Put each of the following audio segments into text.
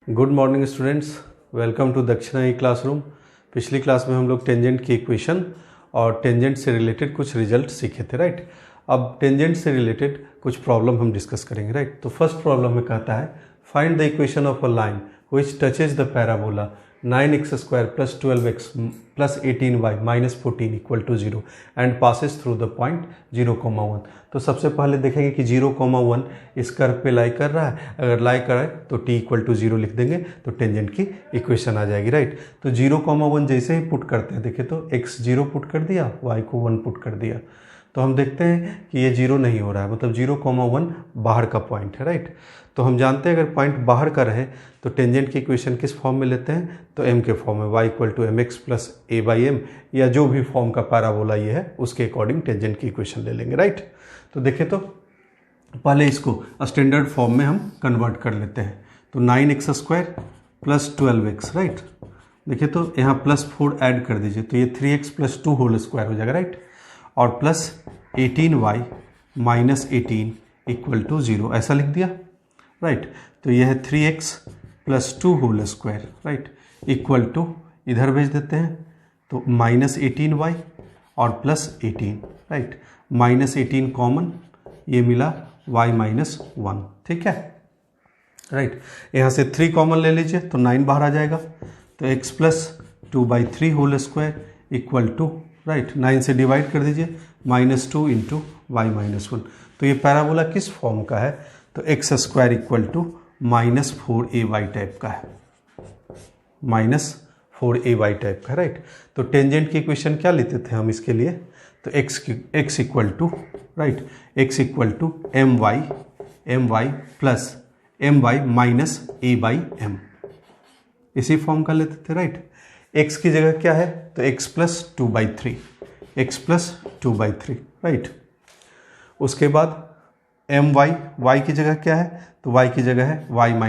Good morning students, welcome to Dakshina e classroom. पिछली class में हम लोग टेंजेंट की इक्वेशन और टेंजेंट से रिलेटेड कुछ रिजल्ट सीखे थे, राइट। अब टेंजेंट से रिलेटेड कुछ प्रॉब्लम हम डिस्कस करेंगे, राइट। तो फर्स्ट प्रॉब्लम में कहता है find the equation of a line which touches the parabola 9x² + 12x + 18y - 14 = 0 and passes through the point 0,1। तो सबसे पहले देखेंगे कि 0,1 इस कर्व पे लाई कर रहा है। अगर लाई कराए तो t = 0 लिख देंगे तो टेंजेंट की इक्वेशन आ जाएगी, राइट। तो 0,1 जैसे ही पुट करते हैं, देखिए तो x 0 पुट कर दिया, y को 1 पुट कर दिया, तो हम देखते हैं कि ये 0 नहीं हो रहा है, मतलब 0,1 बाहर का पॉइंट है, राइट। तो हम जानते हैं अगर पॉइंट बाहर का रहे तो टेंजेंट की इक्वेशन किस फॉर्म में लेते हैं, तो m के फॉर्म में, y = mx + a/m, या जो भी फॉर्म का पैराबोला ये है उसके अकॉर्डिंग टेंजेंट की इक्वेशन ले लेंगे, राइट। तो देखें तो पहले इसको स्टैंडर्ड फॉर्म में हम कन्वर्ट कर लेते हैं। तो 9x² + 12x, राइट। देखिए तो यहाँ +4 ऐड कर दीजिए तो ये 3x + 2 होल स्क्वायर हो जाएगा, राइट। और प्लस 18y - 18 = 0 ऐसा लिख दिया, राइट। तो यह है 3x + 2 whole square, right, equal to इधर भेज देते हैं तो -18y और +18, राइट। -18 कॉमन, ये मिला y - 1, ठीक है, राइट। यहाँ से 3 कॉमन ले लीजिए तो 9 बाहर आ जाएगा। तो x + 2/3 whole square equal to, right, 9 से डिवाइड कर दीजिए, -2 × y - 1। तो ये पैराबोला किस फॉर्म का है, तो x² = -4ay टाइप का है, -4ay टाइप का, राइट। तो टेंजेंट की इक्वेशन क्या लेते थे हम इसके लिए, तो x = right, x = my + my - a/m, इसी फॉर्म का लेते थे, राइट। x की जगह क्या है, तो x + 2/3, x + 2/3, राइट। उसके बाद y की जगह क्या है, तो y की जगह है y -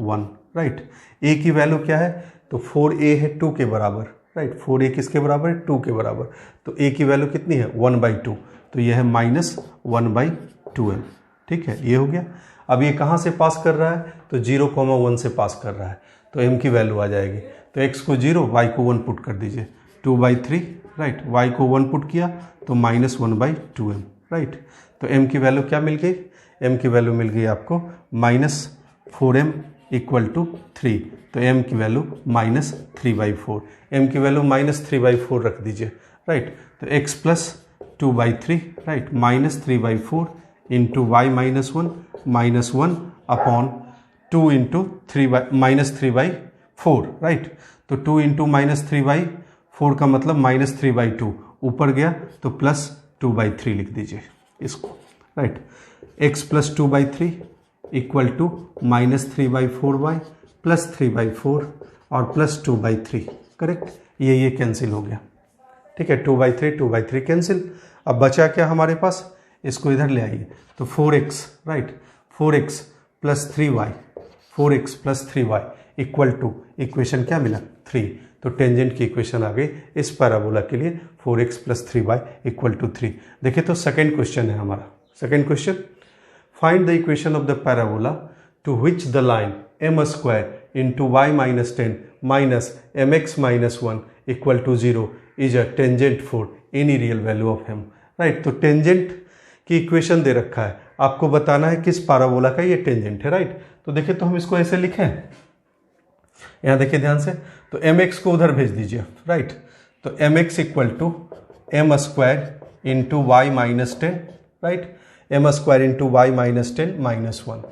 1, राइट। a की वैल्यू क्या है, तो 4a है 2 के बराबर, राइट। 4a किसके बराबर है, 2 के बराबर। तो a की वैल्यू कितनी है, 1/2, तो यह है -1/2m, ठीक है, ये हो गया। अब ये कहाँ से पास कर रहा है, तो 0,1 से पास कर रहा है, तो m की वैल्यू आ जाएगी। तो x को 0, y को 1 पुट कर दीजिए, 2/3, राइट, y को 1 पुट किया तो -1/2m, राइट। तो m की वैल्यू क्या मिल गई, m की वैल्यू मिल गई आपको -4m = 3, तो m की वैल्यू -3/4, m की वैल्यू -3/4 रख दीजिए, राइट। तो x + 2/3, right, -3/4 × y - 1 upon 2 × -3/4, right. तो 2 × -3/4 का मतलब -3/2, ऊपर गया तो +2/3 लिख दीजिए इसको, राइट। x + 2/3 = -3/4y + 3/4 और +2/3, करेक्ट। ये कैंसिल हो गया, ठीक है, 2/3 कैंसिल। अब बचा क्या हमारे पास, इसको इधर ले आइए, तो 4x, right, 4x + 3y, 4x + 3y = equation क्या मिला, 3। तो टेंजेंट की इक्वेशन आ गई इस पैराबोला के लिए, 4x + 3y = 3। देखिए तो सेकेंड क्वेश्चन है हमारा। Second question, find the equation of the parabola to which the line m² × y - 10 - mx - 1 = 0 is a tangent for any real value of m, right. तो tangent की equation दे रखा है, आपको बताना है किस पैराबोला का ये टेंजेंट है, राइट। तो देखिए तो हम इसको ऐसे लिखें, यहाँ देखिए ध्यान से, तो mx को उधर भेज दीजिए, राइट। तो mx = m² × y - 10, right, m² × y - 10 - 1,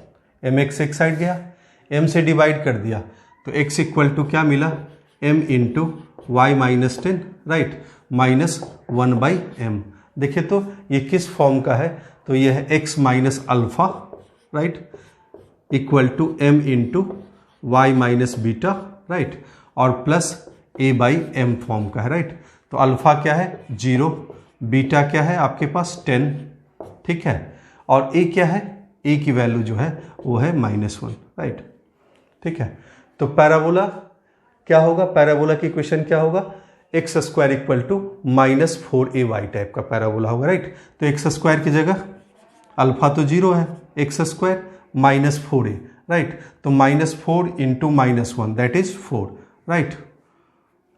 mx एक साइड गया, m से डिवाइड कर दिया तो x = क्या मिला, m × y - 10, राइट, -1/m। देखिए तो ये किस फॉर्म का है, तो ये है x - α, right, = m × y - β, right, और +a/m फॉर्म का है, राइट। तो अल्फा क्या है, 0, बीटा क्या है आपके पास 10, ठीक है, और a क्या है, a की वैल्यू जो है वो है -1, राइट, ठीक है। तो पैराबोला क्या होगा, पैराबोला की इक्वेशन क्या होगा, x² = -4ay टाइप का पैराबोला होगा, राइट। तो x² की जगह अल्फा तो 0 है, x² -4a, राइट। तो -4 इंटू -1 दैट इज 4, राइट।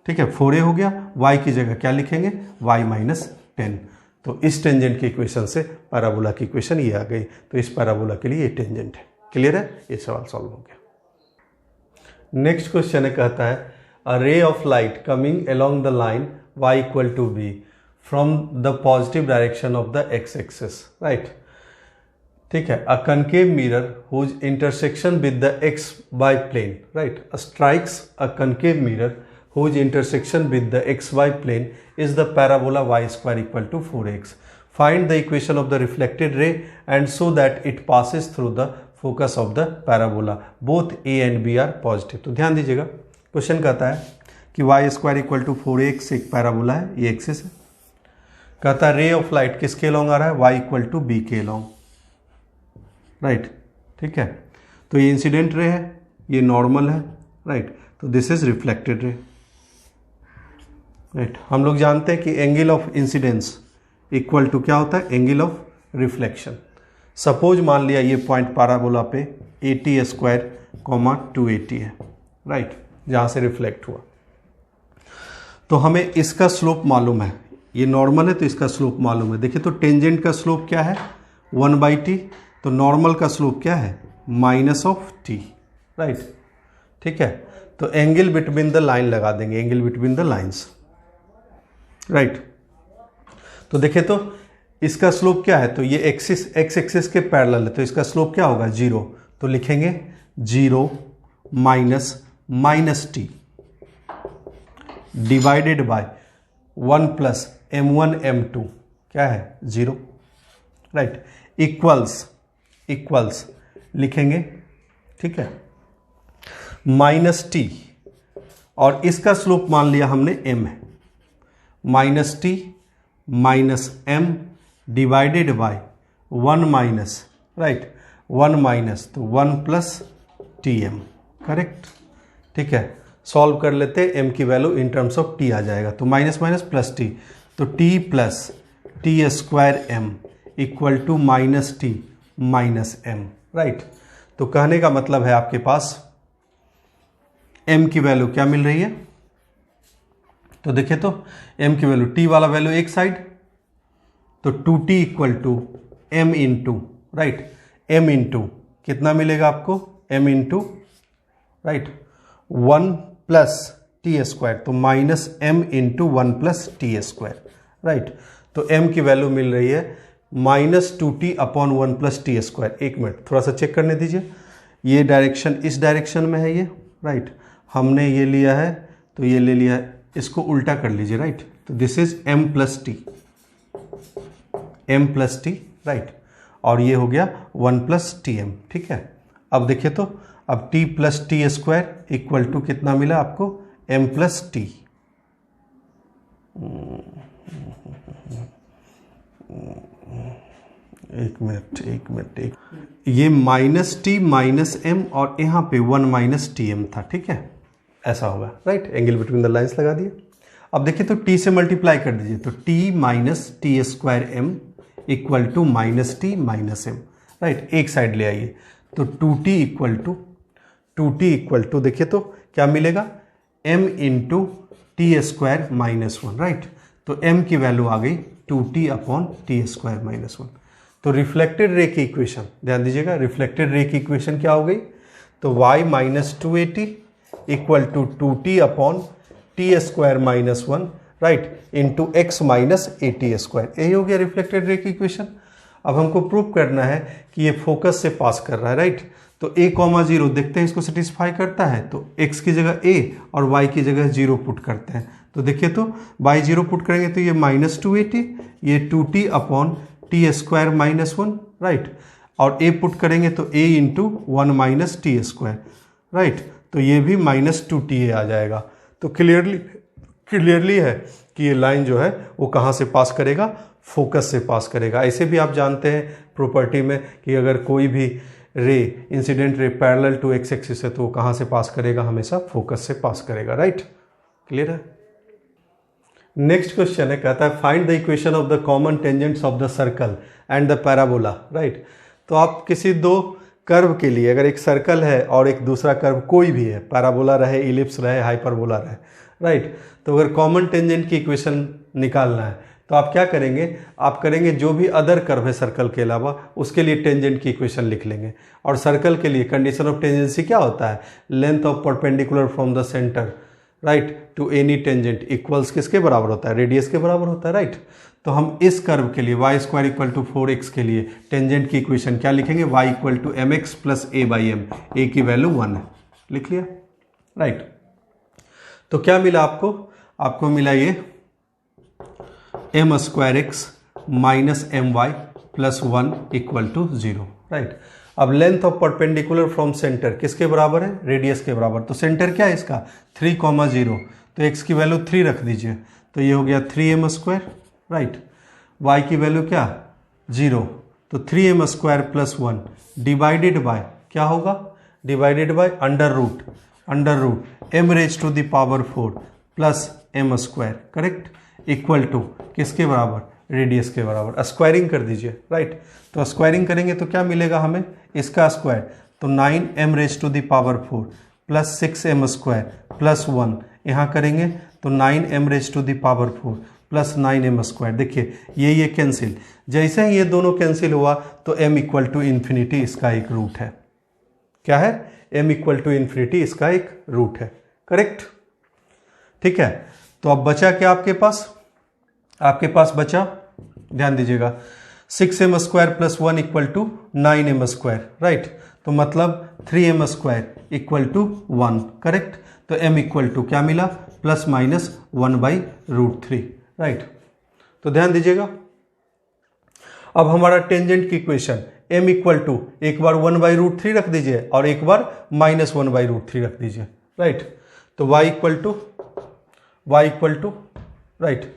ठीक है, 4a हो गया। y की जगह क्या लिखेंगे, y -10। तो इस टेंजेंट की इक्वेशन से पैराबोला की इक्वेशन ये आ गई। तो इस पैराबोला के लिए ये टेंजेंट है। क्लियर है, ये सवाल सॉल्व हो गया। नेक्स्ट क्वेश्चन है, कहता है a ray of light coming along the line y equal to b from the positive direction of the x axis, right. ठीक है, a concave mirror whose intersection with the x y plane, right, strikes a concave mirror whose intersection with the xy plane is the parabola y square equal to 4x. Find the equation of the reflected ray and show that it passes through the focus of the parabola. Both a and b are positive. तो ध्यान दीजिएगा, question कहता है कि y square equal to 4x एक parabola है, ये axis है। कहता है रे ऑफ लाइट किसके लॉन्ग आ रहा है, y इक्वल टू b के लॉन्ग, राइट। ठीक है, तो ये इंसिडेंट रे है, ये नॉर्मल है, राइट। तो this is reflected ray, right. हम लोग जानते हैं कि angle of incidence equal to क्या होता है, एंगल ऑफ रिफ्लेक्शन। सपोज मान लिया ये पॉइंट पैराबोला पे 80 स्क्वायर 280 है, राइट, जहाँ से रिफ्लेक्ट हुआ। तो हमें इसका स्लोप मालूम है, ये नॉर्मल है तो इसका स्लोप मालूम है। देखिए तो टेंजेंट का स्लोप क्या है, 1/t। तो नॉर्मल का स्लोप क्या है, -t, राइट। ठीक है, तो एंगल बिटवीन द लाइन लगा देंगे, angle between the lines, right. तो देखिए तो इसका स्लोप क्या है, तो ये एक्सिस x एक्सिस के पैरेलल है, तो इसका स्लोप क्या होगा, 0। तो लिखेंगे 0 minus t divided by 1 plus m1 m2 क्या है 0, राइट, इक्वल्स लिखेंगे, ठीक है, -t और इसका स्लोप मान लिया हमने m है, -t minus m divided by 1 minus, right, 1 minus तो 1 प्लस tm, करेक्ट। ठीक है, सॉल्व कर लेते हैं, m की value in terms of t आ जाएगा, तो माइनस माइनस प्लस t, तो t plus t square m equal to -t minus m, right. तो कहने का मतलब है आपके पास m की वैल्यू क्या मिल रही है, तो देखिए तो m की वैल्यू, t वाला वैल्यू एक साइड, तो 2t equal to m into, right, m into कितना मिलेगा आपको, m into, right, 1 plus T square, तो -m into 1 plus T square, right. तो m की वैल्यू मिल रही है -2t upon 1 plus T square. एक मिनट थोड़ा सा चेक करने दीजिए, ये डायरेक्शन इस डायरेक्शन में है ये, राइट, हमने ये लिया है तो ये ले लिया है, इसको उल्टा कर लीजिए, राइट। तो this is m plus T, right, और ये हो गया 1 प्लस tm, ठीक है। अब देखिए तो अब t plus T square equal to कितना मिला आपको, m प्लस टी। एक मिनट, ये -t माइनस m और यहाँ पे 1 माइनस tm था, ठीक है, ऐसा होगा, right. Angle between the lines लगा दिए। अब देखिए तो t से मल्टीप्लाई कर दीजिए, तो t minus T square m equal to -t minus m, right, एक साइड ले आइए, तो 2t इक्वल टू देखिए तो क्या मिलेगा, m into T square minus 1, right. तो m की वैल्यू आ गई 2t upon T square minus 1। तो रिफ्लेक्टेड रे की इक्वेशन ध्यान दीजिएगा, रिफ्लेक्टेड रे की इक्वेशन क्या हो गई, तो y minus 280 equal to 2t upon T square minus 1, right, into x minus 80 square. यही हो गया रिफ्लेक्टेड रे की इक्वेशन। अब हमको प्रूव करना है कि ये फोकस से पास कर रहा है, राइट। तो a, 0 देखते हैं इसको सेटिस्फाई करता है, तो x की जगह a और y की जगह 0 पुट करते हैं। तो देखिए तो y 0 पुट करेंगे तो ये -280, ये 2t upon T square minus 1, right, और a पुट करेंगे तो a into 1 minus T square, right, तो ये भी -2ta आ जाएगा। तो क्लियरली है कि ये लाइन जो है वो कहाँ से पास करेगा, फोकस से पास करेगा। ऐसे भी आप जानते हैं प्रॉपर्टी में कि अगर कोई भी रे, incident ray parallel to x axis है तो वो कहाँ से पास करेगा, हमेशा फोकस से पास करेगा, राइट। क्लियर है। नेक्स्ट क्वेश्चन है, कहता है find the equation of the common tangents of the circle and the parabola, right. तो आप किसी दो कर्व के लिए अगर एक सर्कल है और एक दूसरा कर्व कोई भी है, पैराबोला रहे, इलिप्स रहे, हाइपरबोला रहे, राइट, तो अगर कॉमन टेंजेंट की इक्वेशन निकालना है तो आप क्या करेंगे, आप करेंगे जो भी अदर कर्व है सर्कल के अलावा उसके लिए टेंजेंट की इक्वेशन लिख लेंगे। और सर्कल के लिए कंडीशन ऑफ टेंजेंसी क्या होता है, length of perpendicular from the centre right to any tangent equals किसके बराबर होता है, रेडियस के बराबर होता है, राइट। तो हम इस कर्व के लिए y square equal to 4x के लिए टेंजेंट की इक्वेशन क्या लिखेंगे, y equal to mx plus a by M, a की वैल्यू 1 है, लिख लिया, राइट। तो क्या मिला आपको, आपको मिला ये m square x minus m y plus 1 equal to 0, right. अब length of perpendicular from centre किसके बराबर है, रेडियस के बराबर। तो सेंटर क्या है इसका 3,0, तो x की वैल्यू 3 रख दीजिए, तो ये हो गया 3m स्क्वायर, राइट। y की वैल्यू क्या 0, तो 3m square plus 1 divided by क्या होगा, divided by under root m raise to the power 4 plus m square, correct, equal to किसके बराबर, रेडियस के बराबर। स्क्वायरिंग कर दीजिए, राइट। तो स्क्वायरिंग करेंगे तो क्या मिलेगा हमें, इसका स्क्वायर तो 9m raise to the power 4 plus 6m square plus 1, यहाँ करेंगे तो 9m raise to the power 4 plus 9m square. देखिए ये कैंसिल, जैसे ही ये दोनों कैंसिल हुआ तो m इक्वल टू इन्फिनिटी इसका एक रूट है, क्या है, m इक्वल टू इन्फिनिटी इसका एक रूट है, करेक्ट, ठीक है। तो अब बचा क्या आपके पास बचा, ध्यान दीजिएगा 6m square plus 1 equal to 9m square, right. तो मतलब 3m square equal to 1, correct. तो m इक्वल टू क्या मिला, प्लस माइनस 1/√3, राइट। तो ध्यान दीजिएगा, अब हमारा टेंजेंट की इक्वेशन m इक्वल टू एक बार 1/√3 रख दीजिए और एक बार माइनस 1/√3 रख दीजिए, राइट। तो y इक्वल टू राइट,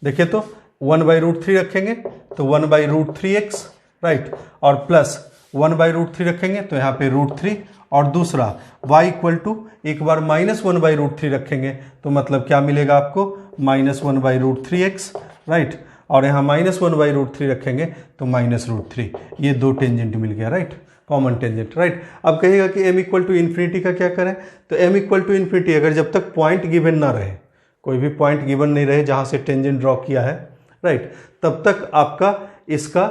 देखिए तो 1/√3 रखेंगे तो 1/√3x, राइट, और प्लस 1/√3 रखेंगे तो यहाँ पे √3, और दूसरा y इक्वल टू एक बार माइनस 1/√3 रखेंगे तो मतलब क्या मिलेगा आपको, माइनस 1/√3x, राइट, और यहाँ माइनस 1/√3 रखेंगे तो माइनस √3। ये दो टेंजेंट मिल गया, राइट, कॉमन टेंजेंट, राइट। अब कहिएगा कि m इक्वल टू इन्फिनिटी का क्या करें, तो m इक्वल टू इन्फिनिटी अगर जब तक पॉइंट गिवन ना रहे, कोई भी पॉइंट गिवन नहीं रहे जहाँ से टेंजेंट ड्रॉ किया है, राइट, तब तक आपका इसका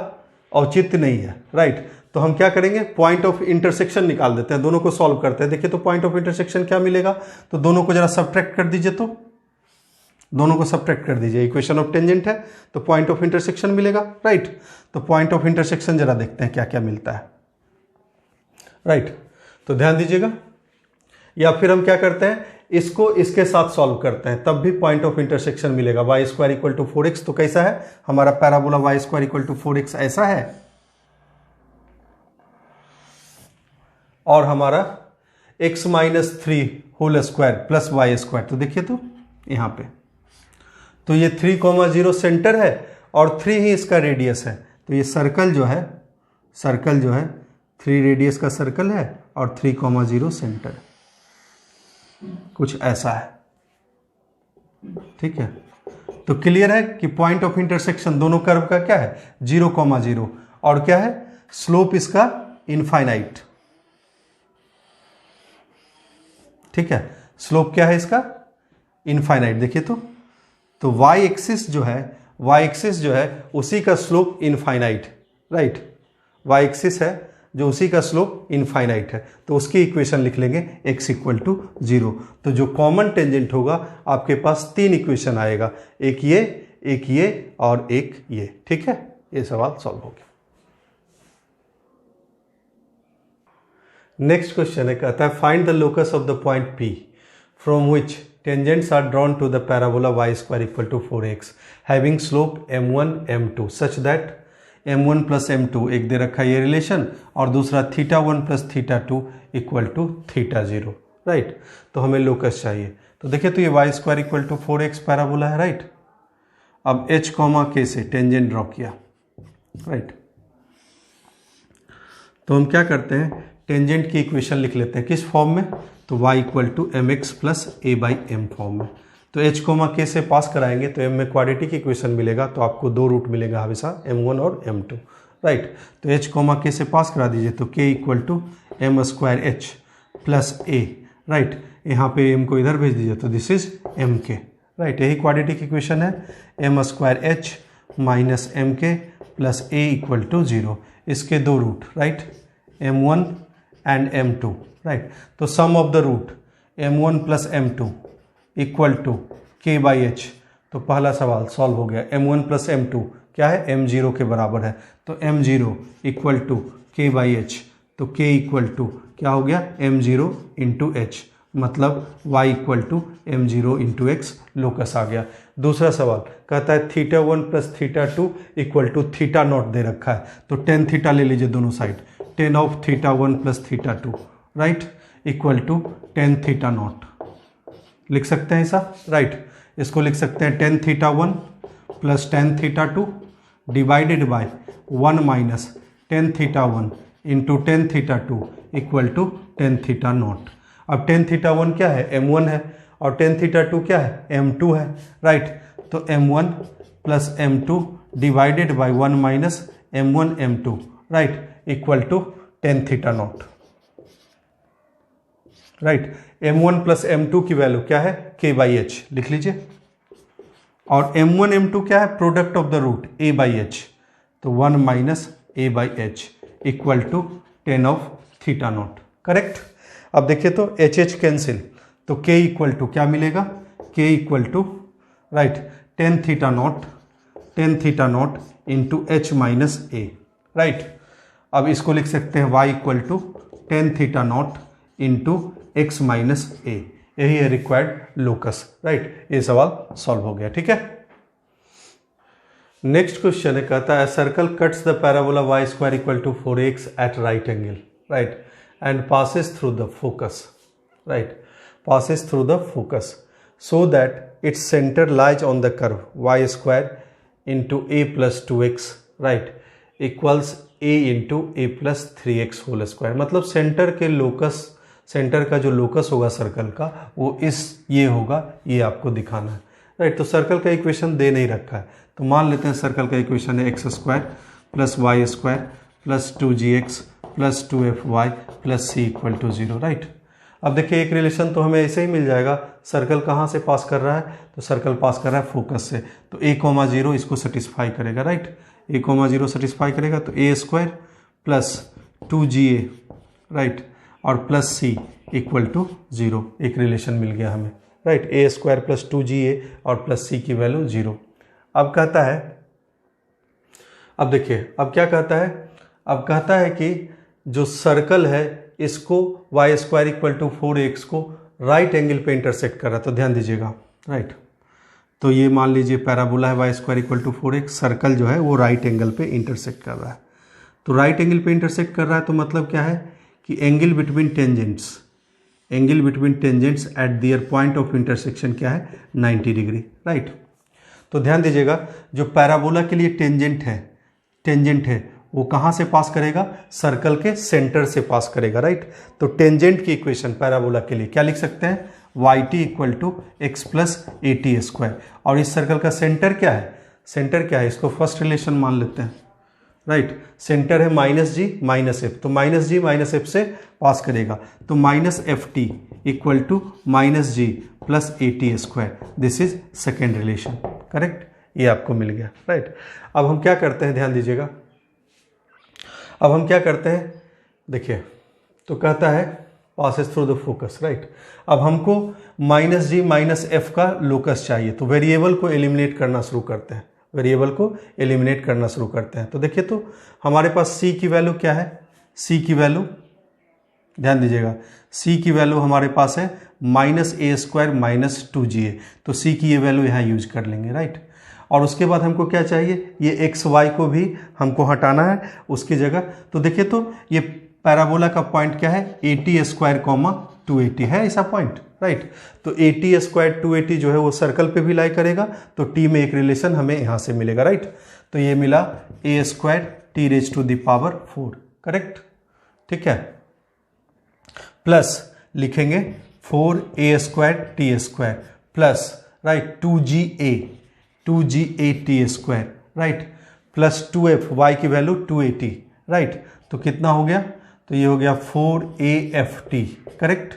औचित्य नहीं है, राइट। तो हम क्या करेंगे, पॉइंट ऑफ इंटरसेक्शन निकाल देते हैं, दोनों को सॉल्व करते हैं। देखिए तो पॉइंट ऑफ इंटरसेक्शन क्या मिलेगा, तो दोनों को जरा सब्ट्रैक्ट कर दीजिए, तो दोनों को सब्ट्रैक्ट कर दीजिए, इक्वेशन ऑफ टेंजेंट है तो पॉइंट ऑफ इंटरसेक्शन मिलेगा, राइट। तो पॉइंट ऑफ इंटरसेक्शन जरा देखते हैं क्या क्या मिलता है, राइट। तो ध्यान दीजिएगा, या फिर हम क्या करते हैं, इसको इसके साथ सॉल्व करते हैं, तब भी पॉइंट ऑफ इंटरसेक्शन मिलेगा। y square equal to 4x, तो कैसा है हमारा parabola, y square equal to 4x ऐसा है, और हमारा x minus 3 whole square plus y square, तो देखिए तो यहाँ पे तो ये 3,0 सेंटर है और 3 ही इसका रेडियस है। तो ये सर्कल जो है 3 रेडियस का सर्कल है और 3,0 सेंटर, कुछ ऐसा है, ठीक है। तो क्लियर है कि पॉइंट ऑफ इंटरसेक्शन दोनों कर्व का क्या है 0,0, और क्या है स्लोप इसका इनफाइनाइट, ठीक है, स्लोप क्या है इसका इनफाइनाइट। देखिए तो y एक्सिस जो है उसी का slope infinite, right, y axis है जो उसी का स्लोप इनफाइनाइट है, तो उसकी इक्वेशन लिख लेंगे x इक्वल टू 0। तो जो कॉमन टेंजेंट होगा आपके पास 3 इक्वेशन आएगा, एक ये और एक ये, ठीक है। ये सवाल सॉल्व हो गया। नेक्स्ट क्वेश्चन है, कहता है find the locus of the point P from which tangents are drawn to the parabola y square equal to 4x having slope m1 m2 such that m1 plus m2 एक दे रखा है ये relation, और दूसरा θ1 plus θ2 equal to θ0, right. तो हमें locus चाहिए, तो देखिए तो ये y square equal to 4x parabola है, राइट। अब h k से टेंजेंट ड्रॉ किया, राइट। तो हम क्या करते हैं, टेंजेंट की इक्वेशन लिख लेते हैं, किस फॉर्म में, तो y equal to mx plus a/m form में। तो h k से पास कराएंगे तो m में क्वाड्रेटिक इक्वेशन मिलेगा, तो आपको 2 रूट मिलेगा हमेशा m1 और m2, राइट। तो h कॉमा के से पास करा दीजिए, तो k equal to M square H plus A, right. यहाँ पे m को इधर भेज दीजिए, तो this is M K, right. यही क्वाड्रेटिक इक्वेशन है, M square H minus M के प्लस ए इक्वल टू 0। इसके दो root, right, m1 and m2, right. तो sum of the root m1 plus m2 equal to k by h. तो पहला सवाल solve हो गया। m1 प्लस m2 क्या है, m0 के बराबर है, तो m0 equal to k by h. तो k इक्वल टू क्या हो गया, m0 इंटू एच, मतलब y equal to m0 into x locus आ गया। दूसरा सवाल कहता है θ1 प्लस θ2 इक्वल टू θ0 दे रखा है, तो टेन थीटा ले लीजिए दोनों side, tan of θ1 plus θ2, right, equal to tan θ0 लिख सकते हैं ऐसा, राइट। इसको लिख सकते हैं tan θ1 plus tan θ2 divided by 1 minus tan θ1 into tan θ2 equal to tan θ0। अब टेन θ1 क्या है, m1 है, और टेन θ2 क्या है, m2 है, राइट। तो m1 plus m2 divided by 1 minus m1 m2, right, equal to tan θ0, right. m1 plus m2 की वैल्यू क्या है, k बाई एच लिख लीजिए, और m1 m2 क्या है, product of the root a by h, तो 1 minus a by H equal to tan of θ0, correct. अब देखिए तो एच एच कैंसिल, तो k इक्वल टू क्या मिलेगा, k equal to, right, tan θ0 into h minus a, right. अब इसको लिख सकते हैं y equal to tan θ0 into x minus a, यही है रिक्वायर्ड लोकस, राइट। ये सवाल सॉल्व हो गया, ठीक है। नेक्स्ट क्वेश्चन है, कहता है circle cuts the parabola y square equal to 4x at right angle, right, and passes through the focus, right, passes through the focus so that its center lies on the curve y square into a plus 2x, right, equals a into a plus 3x whole square। मतलब centre के locus, centre का जो locus होगा circle का वो ये होगा, ये आपको दिखाना है, राइट। तो सर्कल का इक्वेशन दे नहीं रखा है, तो मान लेते हैं सर्कल का इक्वेशन है X square plus Y square plus 2gx plus 2fy plus C equal to 0, right. अब देखिए एक रिलेशन तो हमें ऐसे ही मिल जाएगा, सर्कल कहाँ से पास कर रहा है, तो सर्कल पास कर रहा है फोकस से, तो a,0 इसको सेटिस्फाई करेगा, राइट, a,0 सेटिस्फाई करेगा, तो a square plus 2ga, right, और प्लस सी इक्वल टू 0, एक रिलेशन मिल गया हमें, right, a square plus 2ga और प्लस सी की वैल्यू 0। अब कहता है, अब देखिए अब क्या कहता है, अब कहता है कि जो सर्कल है इसको y square equal to 4x को राइट एंगल पे इंटरसेक्ट कर रहा है, तो ध्यान दीजिएगा, राइट। तो ये मान लीजिए पैराबोला है y square equal to 4x, circle जो है वो राइट एंगल पे इंटरसेक्ट कर रहा है, तो राइट एंगल पे इंटरसेक्ट कर रहा है, तो मतलब क्या है कि angle between tangents, angle between tangents at their point of intersection क्या है, 90 डिग्री, राइट। तो ध्यान दीजिएगा जो पैराबोला के लिए टेंजेंट है वो कहाँ से पास करेगा, सर्कल के सेंटर से पास करेगा, राइट। तो टेंजेंट की इक्वेशन पैराबोला के लिए क्या लिख सकते हैं, yt equal to x plus A T square, और इस सर्कल का सेंटर क्या है, सेंटर क्या है, इसको फर्स्ट रिलेशन मान लेते हैं, राइट। सेंटर है माइनस जी माइनस एफ, तो माइनस जी माइनस एफ से पास करेगा, तो minus F T equal to minus G plus A T square, this is second relation, correct, ये आपको मिल गया, राइट। अब हम क्या करते हैं, ध्यान दीजिएगा, अब हम क्या करते हैं, देखिए तो कहता है passes through the focus, right. अब हमको माइनस जी माइनस एफ का लोकस चाहिए, तो वेरिएबल को एलिमिनेट करना शुरू करते हैं, वेरिएबल को एलिमिनेट करना शुरू करते हैं। तो देखिए तो हमारे पास सी की वैल्यू क्या है, सी की वैल्यू ध्यान दीजिएगा, सी की वैल्यू हमारे पास है माइनस ए स्क्वायर माइनस 2ga, तो सी की ये वैल्यू यहाँ यूज कर लेंगे, राइट। और उसके बाद हमको क्या चाहिए, ये एक्स वाई को भी हमको हटाना है उसकी जगह, तो देखिए तो ये पैराबोला का पॉइंट क्या है, ए टी स्क्वायर कॉमा 280 है ऐसा पॉइंट, राइट। तो ए टी स्क्वायर 280 जो है वो सर्कल पे भी लाई करेगा, तो टी में एक रिलेशन हमें यहाँ से मिलेगा, राइट। तो ये मिला a square t raise to the power 4, correct, ठीक है, प्लस लिखेंगे 4a square t square plus, right, 2ga t square, right, plus 2f, y की वैल्यू 280, राइट। तो कितना हो गया, तो ये हो गया 4AFT, करेक्ट।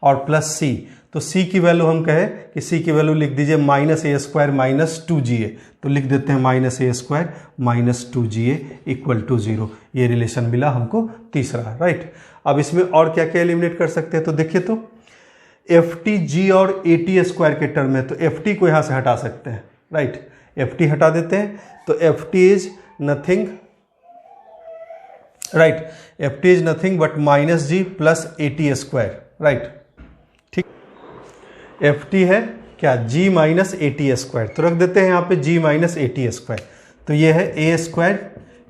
और प्लस c, तो c की वैल्यू हम कहे कि c की वैल्यू लिख दीजिए -a² माइनस 2ga, तो लिख देते हैं -a² minus 2ga equal to 0। ये रिलेशन मिला हमको तीसरा, राइट। अब इसमें और क्या क्या एलिमिनेट कर सकते हैं, तो देखिए तो FT g और AT² के टर्म में, तो FT को यहाँ से हटा सकते हैं, राइट। FT हटा देते हैं, तो FT is nothing, right, FT is nothing but -g plus AT², right, ठीक। FT है क्या, g माइनस AT², तो रख देते हैं यहाँ पे g माइनस AT², तो ये है a²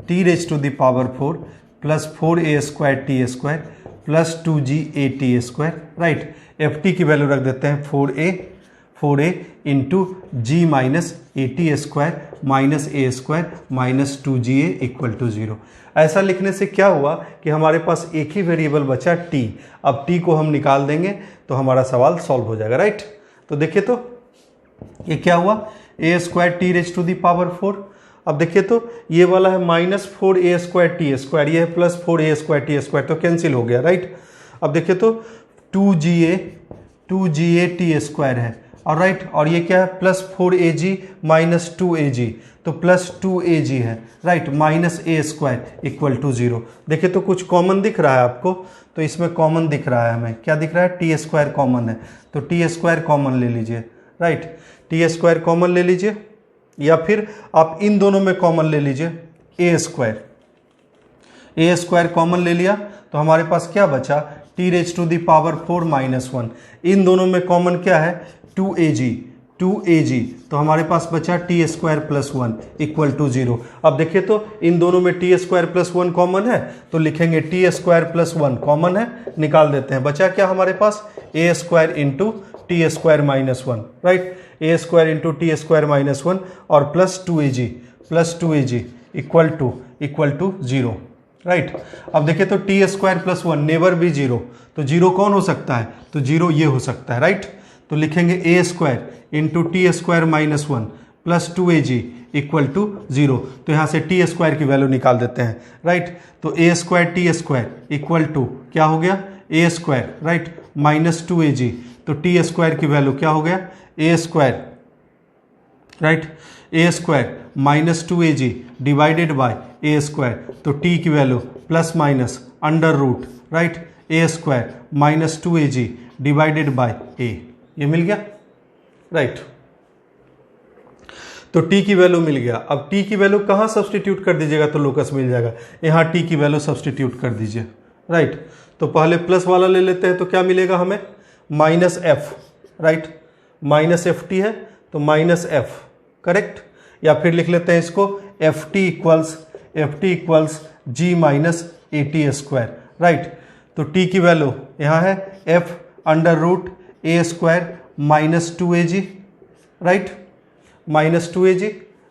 t⁴ plus 4a² plus 2g right. FT की वैल्यू रख देते हैं 4a into g minus AT² minus a² minus 2ga equal to 0। ऐसा लिखने से क्या हुआ कि हमारे पास एक ही वेरिएबल बचा t। अब t को हम निकाल देंगे तो हमारा सवाल सॉल्व हो जाएगा, राइट। तो देखिए तो ये क्या हुआ, a² t⁴। अब देखिए तो ये वाला है -4a² t², ये है प्लस 4a² t², तो कैंसिल हो गया, राइट। अब देखिए तो 2ga t² है, और राइट, और ये क्या है प्लस 4ag माइनस 2ag, तो प्लस 2ag है, right, minus a² equal to 0। देखिए तो कुछ कॉमन दिख रहा है आपको, तो इसमें कॉमन दिख रहा है हमें, क्या दिख रहा है, t² कॉमन है, तो t² कॉमन ले लीजिए, राइट, t² कॉमन ले लीजिए, या फिर आप इन दोनों में कॉमन ले लीजिए a² कॉमन ले लिया, तो हमारे पास क्या बचा, t⁴ माइनस 1। इन दोनों में कॉमन क्या है, 2ag, तो हमारे पास बचा t² प्लस 1 इक्वल टू 0। अब देखिए तो इन दोनों में t² प्लस 1 कॉमन है, तो लिखेंगे t² प्लस 1 कॉमन है, निकाल देते हैं। बचा क्या हमारे पास, a² into t² minus 1, right, a² into t² minus 1 और plus 2ag equal to 0, right. अब देखिए तो t² प्लस 1 नेवर भी 0, तो 0 कौन हो सकता है, तो 0 ये हो सकता है, राइट। तो लिखेंगे a² into t² minus 1 plus 2ag equal to 0, तो यहाँ से t² की वैल्यू निकाल देते हैं, राइट। तो a² t² इक्वल टू क्या हो गया, a², राइट, माइनस 2ag, तो t² की वैल्यू क्या हो गया, a², right, a² minus 2ag divided bye a², तो t की value plus minus under root, right, a² minus 2ag divided by a, ये मिल गया, राइट। तो t की वैल्यू मिल गया। अब t की वैल्यू कहाँ सब्सटीट्यूट कर दीजिएगा तो लोकस मिल जाएगा, यहाँ t की वैल्यू सब्सटीट्यूट कर दीजिए, राइट। तो पहले प्लस वाला ले लेते हैं, तो क्या मिलेगा हमें, minus f, right, minus FT है तो माइनस f, करेक्ट। या फिर लिख लेते हैं इसको FT equals g minus AT², right. तो t की वैल्यू यहाँ है f under root a² minus 2ag, right, minus 2ag,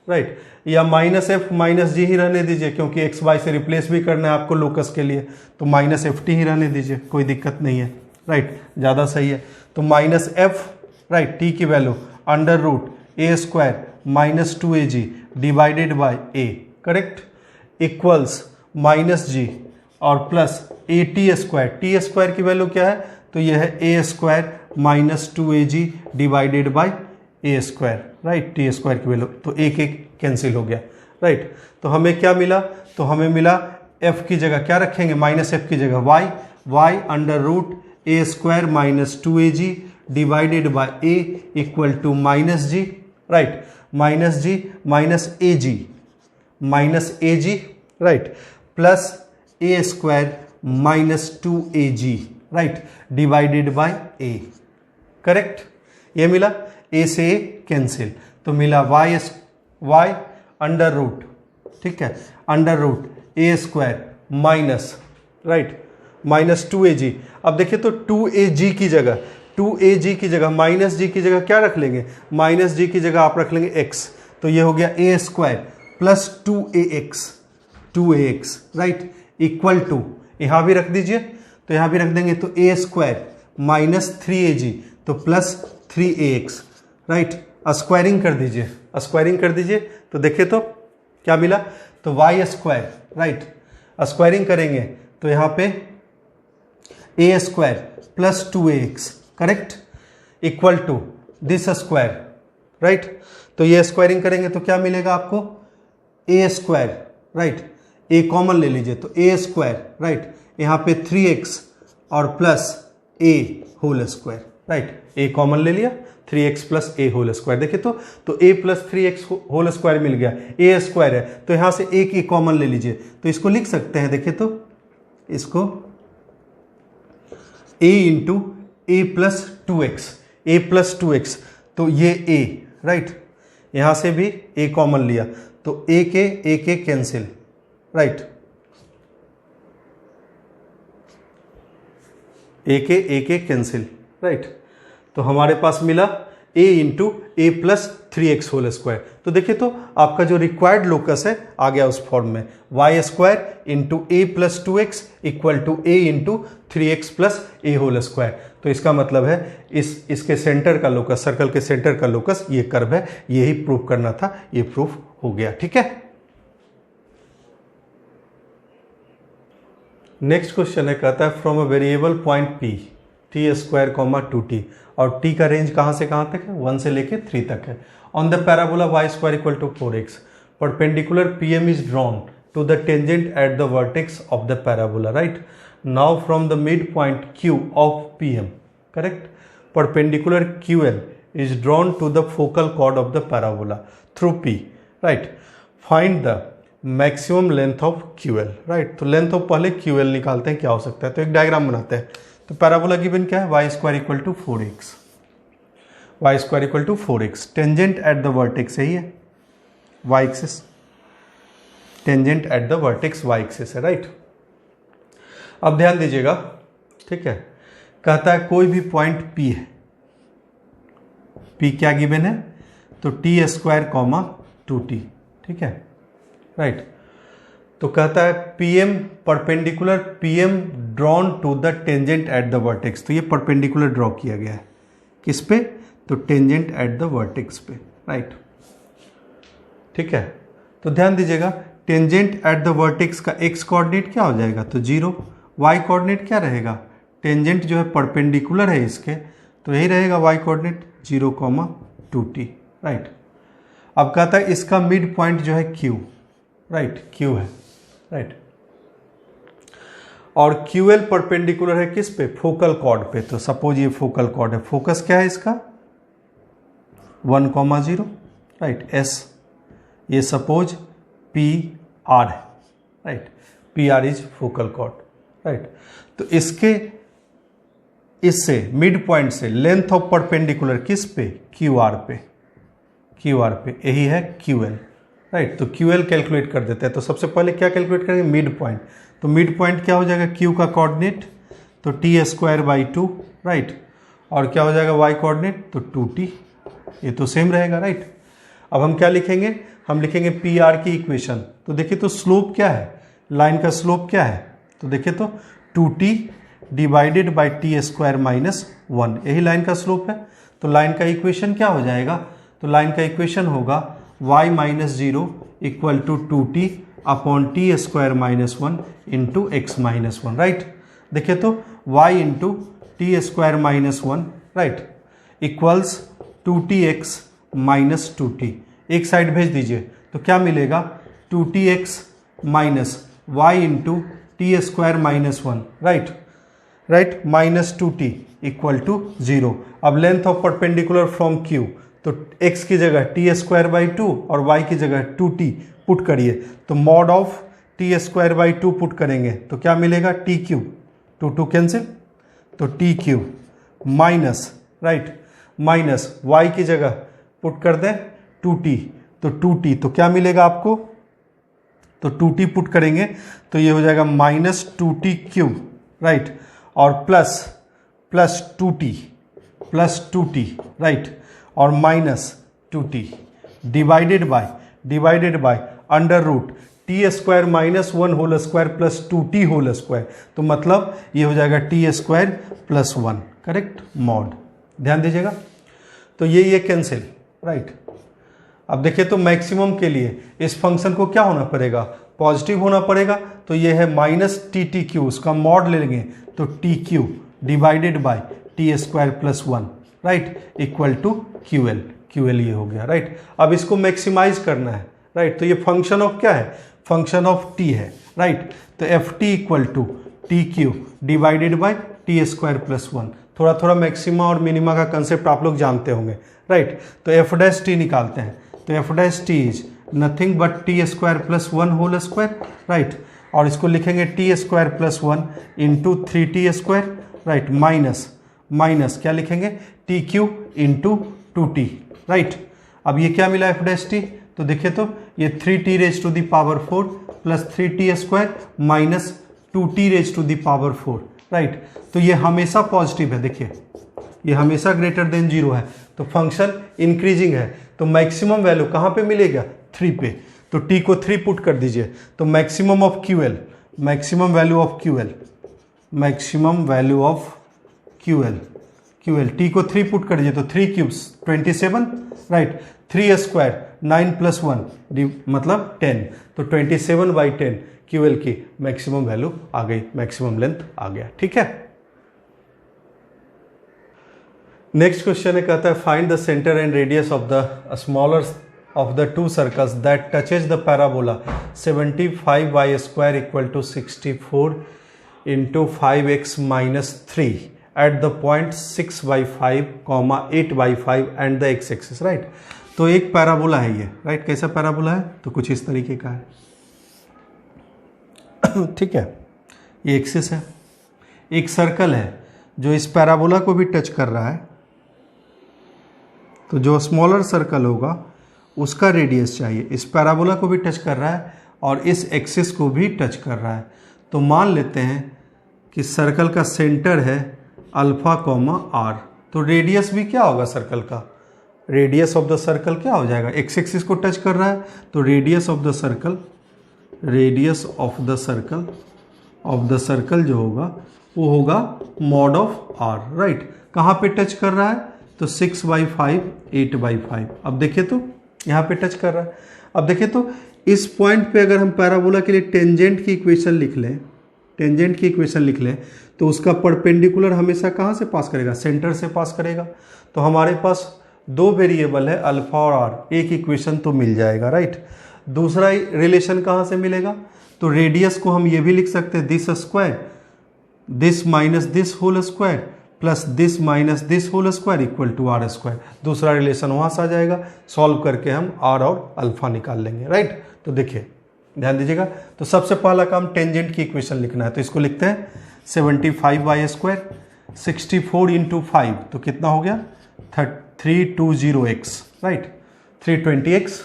right, या माइनस f माइनस g ही रहने दीजिए, क्योंकि x y से रिप्लेस भी करना है आपको लोकस के लिए, तो माइनस FT ही रहने दीजिए, कोई दिक्कत नहीं है, राइट, ज़्यादा सही है। तो माइनस f, राइट, t की value under root a² minus 2ag divided by a, correct, equals minus g और प्लस t² की वैल्यू क्या है, तो यह है a² minus 2ag divided bye a², right, t² की वैल्यू, तो एक कैंसिल हो गया, राइट। तो हमें क्या मिला, तो हमें मिला f की जगह क्या रखेंगे, माइनस f की जगह y under root a² minus 2ag divided by a equal to minus g, right, minus g minus ag, right, plus a² minus 2ag, right, divided by a, correct. ये मिला, a से a cancel, तो मिला y under root, ठीक है, under root a² minus, right, minus 2ag। अब देखिए तो 2ag की जगह माइनस g की जगह क्या रख लेंगे, माइनस g की जगह आप रख लेंगे x, तो ये हो गया a² plus 2ax, right, equal to, यहाँ भी रख दीजिए, तो यहाँ भी रख देंगे, तो a² माइनस 3ag, तो प्लस 3ax, राइट, स्क्वायरिंग कर दीजिए, तो देखिए तो क्या मिला? तो वाई स्क्वायर, राइट, स्क्वायरिंग करेंगे तो यहाँ पे a square plus 2ax, correct, equal to this square, right. तो ये स्क्वायरिंग करेंगे तो क्या मिलेगा आपको? A square, right, a common ले लीजिए तो ए स्क्वायर, राइट, यहाँ पे 3x और plus A whole square, right, a common ले लिया, 3x plus A whole square. देखिए तो a plus 3x whole square मिल गया, ए स्क्वायर है तो यहाँ से एक ही कॉमन ले लीजिए तो इसको लिख सकते हैं, देखिए तो इसको a into A plus 2x, A plus 2x, तो ये a, राइट, यहाँ से भी a कॉमन लिया तो a के कैंसिल, राइट, a के कैंसिल, राइट। तो हमारे पास मिला a into A plus 3x whole square. तो देखिए तो आपका जो रिक्वायर्ड लोकस है आ गया उस फॉर्म में, Y square into A plus 2x equal to A into 3x plus A whole square. तो इसका मतलब है इसके सेंटर का लोकस, सर्कल के सेंटर का लोकस ये कर्व है, यही प्रूफ करना था, ये प्रूफ हो गया, ठीक है। नेक्स्ट क्वेश्चन है, कहता है from a variable point P T square comma 2t, और t का रेंज कहाँ से कहाँ तक है? 1 से लेके 3 तक है। On the parabola y square equal to 4x, perpendicular pm is drawn to the tangent at the vertex of the parabola, right. Now from the mid point q of pm, correct, perpendicular ql is drawn to the focal chord of the parabola through p, right. Find the maximum length of ql, right. तो length of पहले ql निकालते हैं, क्या हो सकता है, तो एक डायग्राम बनाते हैं। तो पैराबोला गिवन क्या है? Y square equal to 4x, Y square equal to 4x, tangent at the vertex है, ये Y axis, tangent at the vertex Y axis है, राइट। अब ध्यान दीजिएगा, ठीक है, कहता है कोई भी पॉइंट P है, P क्या गिवन है? तो टी स्क्वायर कॉमा 2t, ठीक है, राइट। तो कहता है PM perpendicular PM drawn to the tangent at the vertex, तो ये परपेंडिकुलर ड्रॉ किया गया है, किस पे? तो टेंजेंट एट द वर्टेक्स पे, राइट, ठीक है। तो ध्यान दीजिएगा, टेंजेंट एट द वर्टेक्स का x कोऑर्डिनेट क्या हो जाएगा? तो 0, y कोऑर्डिनेट क्या रहेगा? टेंजेंट जो है परपेंडिकुलर है इसके, तो यही रहेगा y कोऑर्डिनेट 0,2t, राइट। अब कहता है इसका मिड पॉइंट जो है Q, राइट, Q है, राइट, और QL परपेंडिकुलर है किस पे? फोकल कॉर्ड पे। तो सपोज ये फोकल कॉर्ड है, फोकस क्या है इसका? 1,0, राइट, S, ये सपोज PR है, right, PR is focal cord, right. तो इससे मिड पॉइंट से लेंथ ऑफ परपेंडिकुलर किस पे? QR पे, QR पे, यही है QL, राइट। तो QL कैलकुलेट कर देते हैं। तो सबसे पहले क्या कैलकुलेट करेंगे? Mid point. तो मिड पॉइंट क्या हो जाएगा? Q का कोऑर्डिनेट तो टी स्क्वायर बाई 2, राइट, और क्या हो जाएगा y कोऑर्डिनेट? तो 2t, ये तो सेम रहेगा, राइट। अब हम क्या लिखेंगे? हम लिखेंगे PR की इक्वेशन। तो देखिए तो स्लोप क्या है, लाइन का स्लोप क्या है? तो देखिए तो 2t divided by T square minus 1, यही लाइन का स्लोप है। तो लाइन का इक्वेशन क्या हो जाएगा? तो लाइन का इक्वेशन होगा y minus 0 equal to 2t upon T square minus 1 into x minus 1, right. देखिए तो y into T square minus 1, right, equals 2tx minus 2t, एक साइड भेज दीजिए तो क्या मिलेगा? 2tx minus y into T square minus 1, right, right, minus 2t equal to 0। अब length of perpendicular from Q, तो x की जगह टी स्क्वायर बाई 2 और y की जगह 2t पुट करिए, तो mod of T square by 2 put करेंगे तो क्या मिलेगा? टी क्यू, 2 कैंसिल, तो T Q minus, right, minus y की जगह पुट कर दें 2t, तो 2t, तो क्या मिलेगा आपको? तो 2t पुट करेंगे तो ये हो जाएगा माइनस 2t क्यू, राइट, और प्लस 2t, राइट, और minus 2t divided by under root T square minus 1 whole square plus 2t whole square, तो मतलब ये हो जाएगा T square plus 1, correct, mod. ध्यान दीजिएगा, तो ये कैंसिल, राइट, अब देखिए तो मैक्सिमम के लिए इस फंक्शन को क्या होना पड़ेगा, पॉजिटिव होना पड़ेगा। तो ये है माइनस टी टी क्यू, उसका मॉड ले लेंगे तो T Q divided by T square plus 1, right, equal to Q L. Q L ये हो गया, राइट। अब इसको मैक्सिमाइज करना है, राइट। तो ये फंक्शन ऑफ क्या है, फंक्शन ऑफ टी है, राइट। तो F T equal to T Q divided by T square plus 1। थोड़ा थोड़ा मैक्सिमा और मिनिमा का कंसेप्ट आप लोग जानते होंगे, राइट। तो एफ डैश टी निकालते हैं, तो F dash T is nothing but T square plus 1 whole square, right. और इसको लिखेंगे T square plus 1 into 3t square, right, minus क्या लिखेंगे, T Q into 2t, right. अब ये क्या मिला एफ डैश टी, तो देखिए तो ये 3t raise to the power 4 plus 3t square minus 2t raise to the power 4, right. तो ये हमेशा पॉजिटिव है, देखिए ये हमेशा ग्रेटर देन 0 है, तो फंक्शन इंक्रीजिंग है। तो मैक्सिमम वैल्यू कहाँ पे मिलेगा, 3 पे। तो t को 3 पुट कर दीजिए, तो maximum of Q L, maximum value of Q L, maximum value of Q L T को 3 पुट कर दीजिए, तो 3 क्यूब्स 27, राइट। 3 स्क्वायर 9 प्लस 1 मतलब 10, तो 27/10 क्यू एल की मैक्सिमम वैल्यू आ गई, मैक्सिमम लेंथ आ गया, ठीक है। नेक्स्ट क्वेश्चन है, कहता है find the centre and radius of the smaller of the two circles that touches the parabola 75y square equal to 64 into 5x minus 3 at the point 6/5, 8/5 and the X axis, right. तो एक parabola है ये, right. कैसा parabola है, तो कुछ इस तरीके का है, ठीक है। ये एक्सिस है, एक सर्कल है जो इस पैराबोला को भी टच कर रहा है। तो जो स्मॉलर सर्कल होगा उसका रेडियस चाहिए, इस पैराबोला को भी टच कर रहा है और इस एक्सिस को भी टच कर रहा है। तो मान लेते हैं कि सर्कल का सेंटर है अल्फा कॉमा आर, तो रेडियस भी क्या होगा सर्कल का, रेडियस ऑफ द सर्कल क्या हो जाएगा, एक्स एक्सिस को टच कर रहा है, तो radius of the circle, radius of the circle जो होगा वो होगा मॉड ऑफ आर, राइट। कहाँ पे टच कर रहा है, तो 6/5, 8/5। अब देखिए तो यहाँ पे टच कर रहा है। अब देखिए तो इस पॉइंट पे अगर हम पैराबोला के लिए टेंजेंट की इक्वेशन लिख लें, तो उसका परपेंडिकुलर हमेशा कहाँ से पास करेगा, सेंटर से पास करेगा। तो हमारे पास 2 वेरिएबल है अल्फा और आर, एक इक्वेशन तो मिल जाएगा, राइट। दूसरा रिलेशन कहाँ से मिलेगा, तो रेडियस को हम ये भी लिख सकते हैं this square, this minus this whole square plus this minus this whole square equal to R square. दूसरा रिलेशन वहाँ से आ जाएगा, सॉल्व करके हम आर और अल्फा निकाल लेंगे, राइट। तो देखिए ध्यान दीजिएगा, तो सबसे पहला काम टेंजेंट की इक्वेशन लिखना है। तो इसको लिखते हैं 75y स्क्वायर 64 इंटू 5, तो कितना हो गया 320x, राइट, 320x,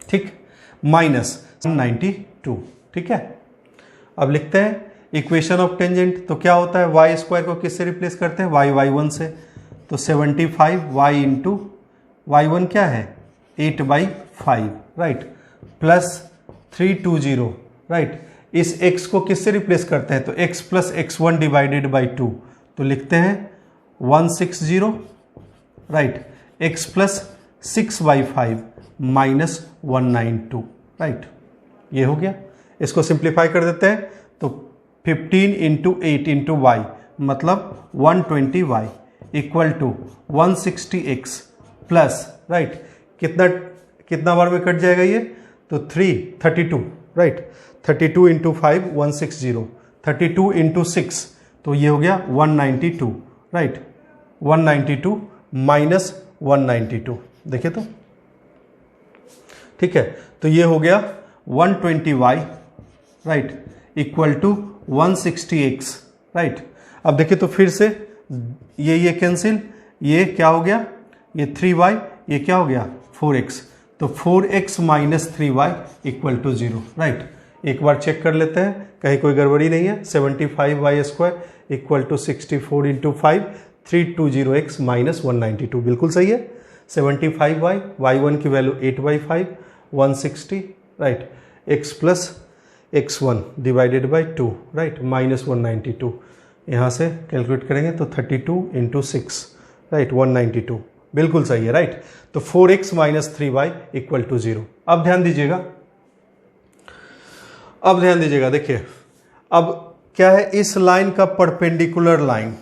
ठीक, माइनस 92, ठीक है। अब लिखते हैं इक्वेशन ऑफ टेंजेंट, तो क्या होता है, y स्क्वायर को किससे रिप्लेस करते हैं, y1 से। तो 75y इंटू y1 क्या है 8/5, राइट, प्लस 320, राइट। इस x को किससे रिप्लेस करते हैं, तो x plus x1 divided by 2, तो लिखते हैं 160, right, x plus 6/5 minus 192, right. ये हो गया। इसको सिंप्लीफाई कर देते हैं, तो 15 इंटू 8 इंटू वाई मतलब 120y equal to 160x plus, right, कितना बार में कट जाएगा ये, तो 32, राइट, 32 इंटू 5 160, 32 इंटू 6, तो ये हो गया 192, राइट, 192 माइनस 192, देखिए तो, ठीक है। तो ये हो गया 120y, right, equal to 160x, right. अब देखिए तो फिर से ये कैंसिल, ये क्या हो गया, ये 3y, ये क्या हो गया 4x, तो 4x minus 3y equal to 0, right. एक बार चेक कर लेते हैं कहीं कोई गड़बड़ी नहीं है। 75y square equal to 64 into 5 320x minus 192, बिल्कुल सही है। 75y, y1 की वैल्यू 8/5, 160, right, x plus x1 divided by 2, right, minus 192। यहाँ से कैलकुलेट करेंगे तो 32 इंटू 6, राइट, 192 बिल्कुल सही है, राइट। तो 4x minus 3y equal to 0। अब ध्यान दीजिएगा, देखिए अब क्या है, इस लाइन का परपेंडिकुलर लाइन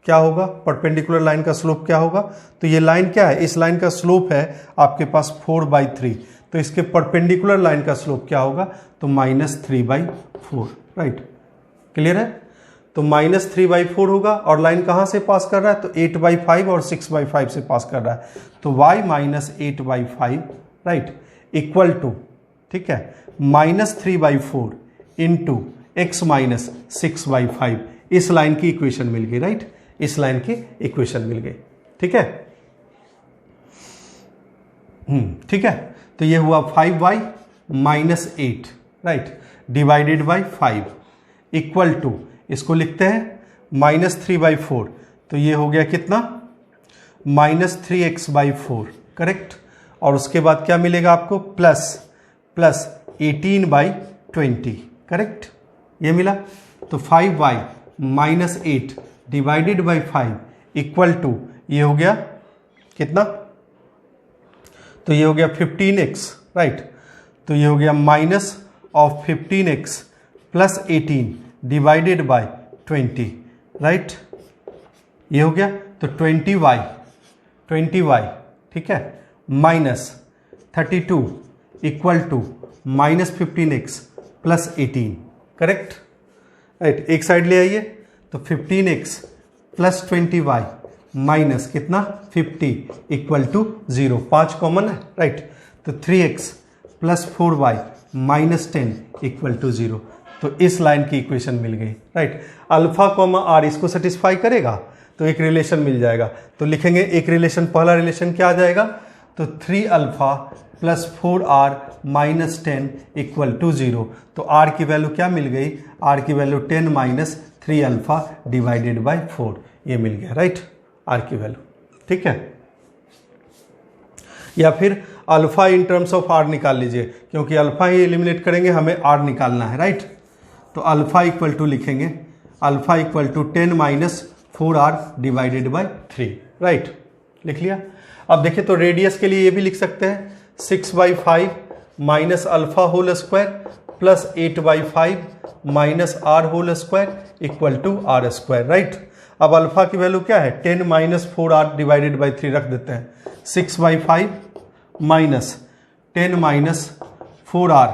क्या होगा, परपेंडिकुलर लाइन का स्लोप क्या होगा, तो ये लाइन क्या है, इस लाइन का स्लोप है आपके पास 4/3, तो इसके परपेंडिकुलर लाइन का स्लोप क्या होगा, तो -3/4, राइट। क्लियर है, तो -3/4 होगा, और लाइन कहाँ से पास कर रहा है, तो 8/5 और 6/5 से पास कर रहा है, तो y minus 8/5, right, equal to, ठीक है, -3/4 इंटू x माइनस 6/5। इस लाइन की इक्वेशन मिल गई, राइट, इस लाइन की इक्वेशन मिल गई, ठीक है। ठीक है, तो ये हुआ 5y minus 8, right, divided by 5 equal to, इसको लिखते हैं -3/4, तो ये हो गया कितना, -3x/4, करेक्ट। और उसके बाद क्या मिलेगा आपको, प्लस 18/20, करेक्ट, ये मिला। तो 5y minus 8 divided by 5 equal to, ये हो गया कितना, तो ये हो गया 15x, राइट, तो ये हो गया minus of 15x plus 18 divided by 20, right, ये हो गया। तो 20y, ठीक है, minus 32 equal to -15x plus 18, correct, right. एक साइड ले आइए, तो 15x प्लस 20y माइनस कितना 50 इक्वल टू 0, 5 कॉमन है, राइट, तो 3x plus 4y minus 10 equal to 0। तो इस लाइन की इक्वेशन मिल गई, राइट। अल्फा कॉमा आर इसको सेटिस्फाई करेगा तो एक रिलेशन मिल जाएगा, तो लिखेंगे एक रिलेशन, पहला रिलेशन क्या आ जाएगा, तो 3 alpha plus 4r minus 10 equal to 0। तो r की वैल्यू क्या मिल गई, r की value 10 minus 3 alpha divided by 4, ये मिल गया, राइट, r की वैल्यू, ठीक है। या फिर alpha in terms of r निकाल लीजिए, क्योंकि अल्फा ही एलिमिनेट करेंगे, हमें r निकालना है, राइट। तो अल्फा इक्वल टू लिखेंगे, alpha equal to 10 minus 4r divided by 3, right, लिख लिया। अब देखिए, तो रेडियस के लिए ये भी लिख सकते हैं 6/5 minus alpha whole square plus 8/5 minus r whole square equal to r square, right. अब अल्फा की वैल्यू क्या है, 10 माइनस 4r डिवाइडेड बाई 3 रख देते हैं, 6/5 minus 10 minus 4r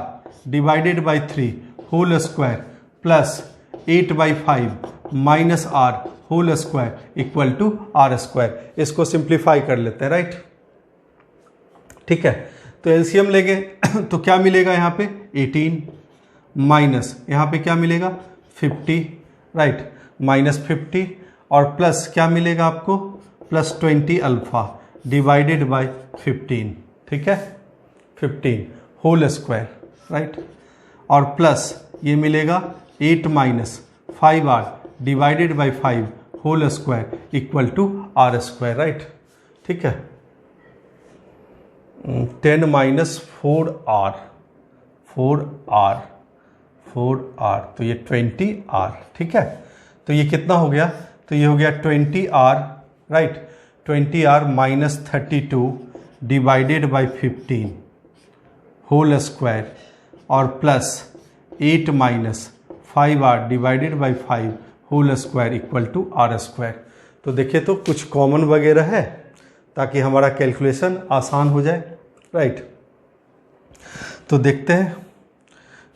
divided by 3 whole square plus 8/5 minus r whole square equal to r square. इसको simplify कर लेते हैं, राइट, ठीक है। तो एलसीएम लेंगे तो क्या मिलेगा यहाँ पे 18 माइनस यहाँ पे क्या मिलेगा 50, राइट, माइनस 50 और प्लस क्या मिलेगा आपको प्लस 20 अल्फा डिवाइडेड बाय 15, ठीक है, 15 होल स्क्वायर, राइट, और प्लस ये मिलेगा 8 minus 5r divided by 5 whole square equal to r square, right, ठीक है। 10 माइनस 4r, तो ये 20r, ठीक है। तो ये कितना हो गया, तो ये हो गया 20r, right, 20r minus 32 divided by 15 whole square और plus 8 minus 5r divided by 5 whole square equal to r square. तो देखिए, तो कुछ कॉमन वगैरह है ताकि हमारा कैलकुलेशन आसान हो जाए, राइट। तो देखते हैं,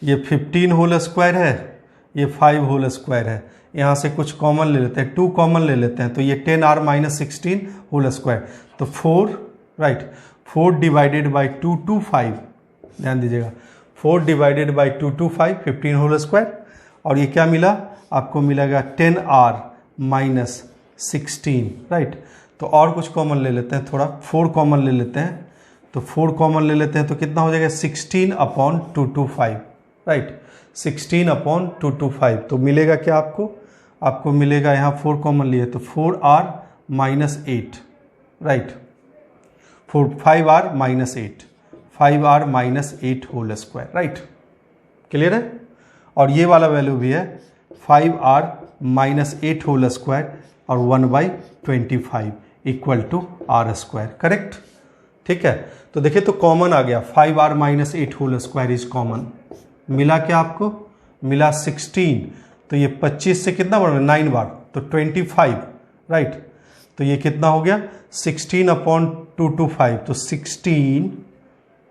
ये 15 होल स्क्वायर है, ये 5 होल स्क्वायर है, यहाँ से कुछ कॉमन ले लेते हैं, 2 कॉमन ले लेते हैं, तो ये 10r माइनस 16 होल स्क्वायर, तो 4, राइट, 4 डिवाइडेड बाई 2 टू 5, ध्यान दीजिएगा, 4 divided by 2 to 5 15 whole square, और ये क्या मिला आपको, मिलेगा 10r माइनस 16, राइट। तो और कुछ कॉमन ले लेते हैं, थोड़ा 4 कॉमन ले लेते हैं, तो 4 कॉमन ले लेते हैं, तो कितना हो जाएगा 16/225, राइट, 16/225। तो मिलेगा क्या आपको मिलेगा, यहाँ 4 कॉमन लिए तो 4r minus 8, right, 5r minus 8, 5r minus 8 whole square, right, clear है। और ये वाला वैल्यू भी है 5r माइनस 8 होल स्क्वायर और 1/25 equal to R square, correct. ठीक है, तो देखिए तो कॉमन आ गया, 5r minus 8 whole square is common. मिला क्या आपको? मिला 16। तो ये 25 से कितना बढ़ गया? 9 बार, तो 25, राइट। तो ये कितना हो गया? 16/225, तो 16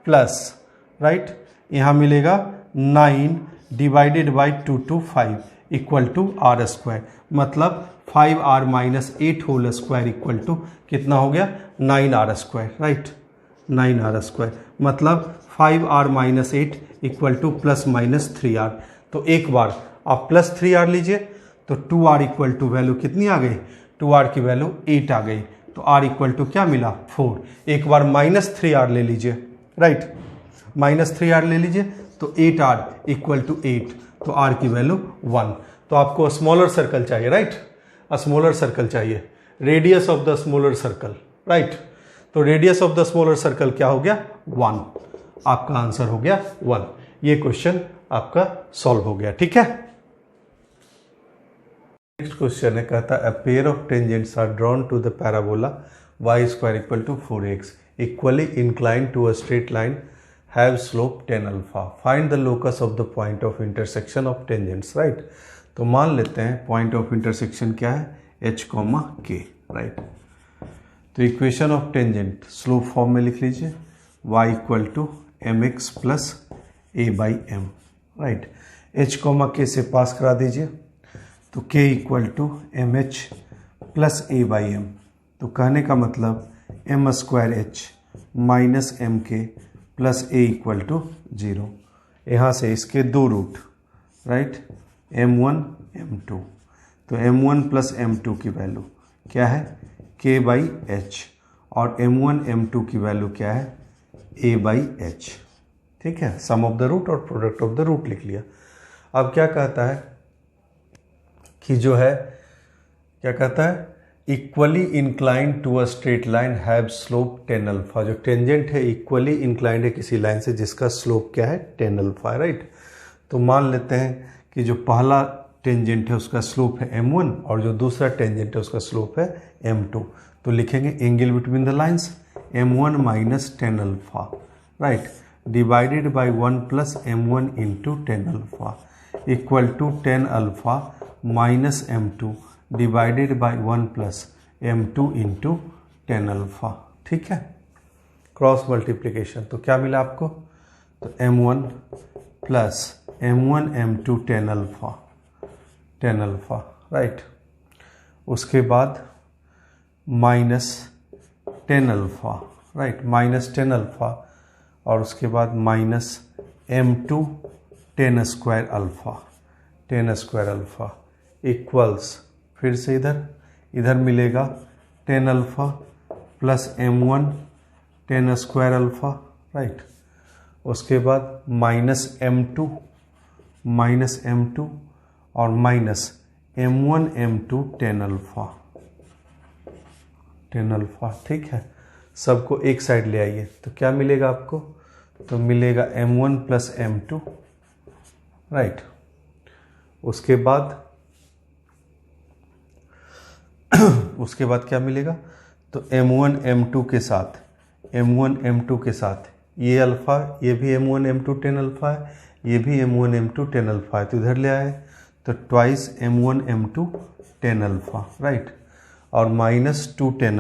प्लस, राइट, यहाँ मिलेगा 9 divided by 225 equal to R square. मतलब 5r minus 8 whole square equal to कितना हो गया? 9r square, right, 9r square. मतलब 5r minus 8 equal two plus minus 3r। तो एक बार आप प्लस 3r लीजिए तो 2r इक्वल टू वैल्यू कितनी आ गई? 2r की वैल्यू 8 आ गई। तो r इक्वल टू क्या मिला? 4। एक बार माइनस 3r ले लीजिए, राइट, माइनस 3r ले लीजिए तो 8r इक्वल टू 8, तो r की वैल्यू 1। तो आपको स्मॉलर सर्कल चाहिए, राइट, स्मॉलर सर्कल चाहिए, radius of the smaller circle, right. तो radius of the smaller circle क्या हो गया? 1। आपका आंसर हो गया 1। ये क्वेश्चन आपका सॉल्व हो गया, ठीक है। नेक्स्ट क्वेश्चन है, कहता है a pair of tangents are drawn to the parabola y square equal to 4x equally inclined to a straight line have slope 10 alpha, find the locus of the point of intersection of tangents, right. तो मान लेते हैं point of intersection क्या है? h, k, right. तो equation of tangent slope form में लिख लीजिए, y equal to mx plus a by m, right. h, k से पास करा दीजिए, तो k equal to m h plus a by m. तो कहने का मतलब m square h minus M के प्लस ए इक्वल टू 0। यहाँ से इसके दो रूट, राइट, m1 m2। तो m1 प्लस m2 की वैल्यू क्या है? k बाई h, और m1 m2 की वैल्यू क्या है? a बाई h, ठीक है। सम ऑफ द रूट और प्रोडक्ट ऑफ द रूट लिख लिया। अब क्या कहता है कि जो है, क्या कहता है? Equally inclined to a straight line have slope 10 alpha. जो टेंजेंट है इक्वली इंक्लाइंड है किसी लाइन से जिसका स्लोप क्या है? 10 अल्फा, राइट। तो मान लेते हैं कि जो पहला टेंजेंट है उसका स्लोप है m1 और जो दूसरा टेंजेंट है उसका स्लोप है m2। तो लिखेंगे angle between the lines m1 minus 10 alpha, right, divided by 1 plus m1 into 10 alpha equal to 10 alpha minus m2 divided by 1 plus m2 into 10 alpha, ठीक है। क्रॉस मल्टीप्लिकेशन, तो क्या मिला आपको? तो m1 plus m1 m2 10 alpha, right. उसके बाद minus 10 alpha, right, minus 10 alpha, और उसके बाद minus m2 10 square alpha equals, फिर से इधर मिलेगा 10 alpha plus m1 10 square alpha, right. उसके बाद माइनस m2 और माइनस m1 m2 10 अल्फा, ठीक है। सबको एक साइड ले आइए, तो क्या मिलेगा आपको? तो मिलेगा m1 प्लस m2, राइट। उसके बाद क्या मिलेगा? तो m1 m2 के साथ ये अल्फा, ये भी m1 m2 10 अल्फा है, ये भी m1 m2 10 अल्फा है, तो इधर ले आए तो twice m1 m2 10 alpha, right, और माइनस 2 10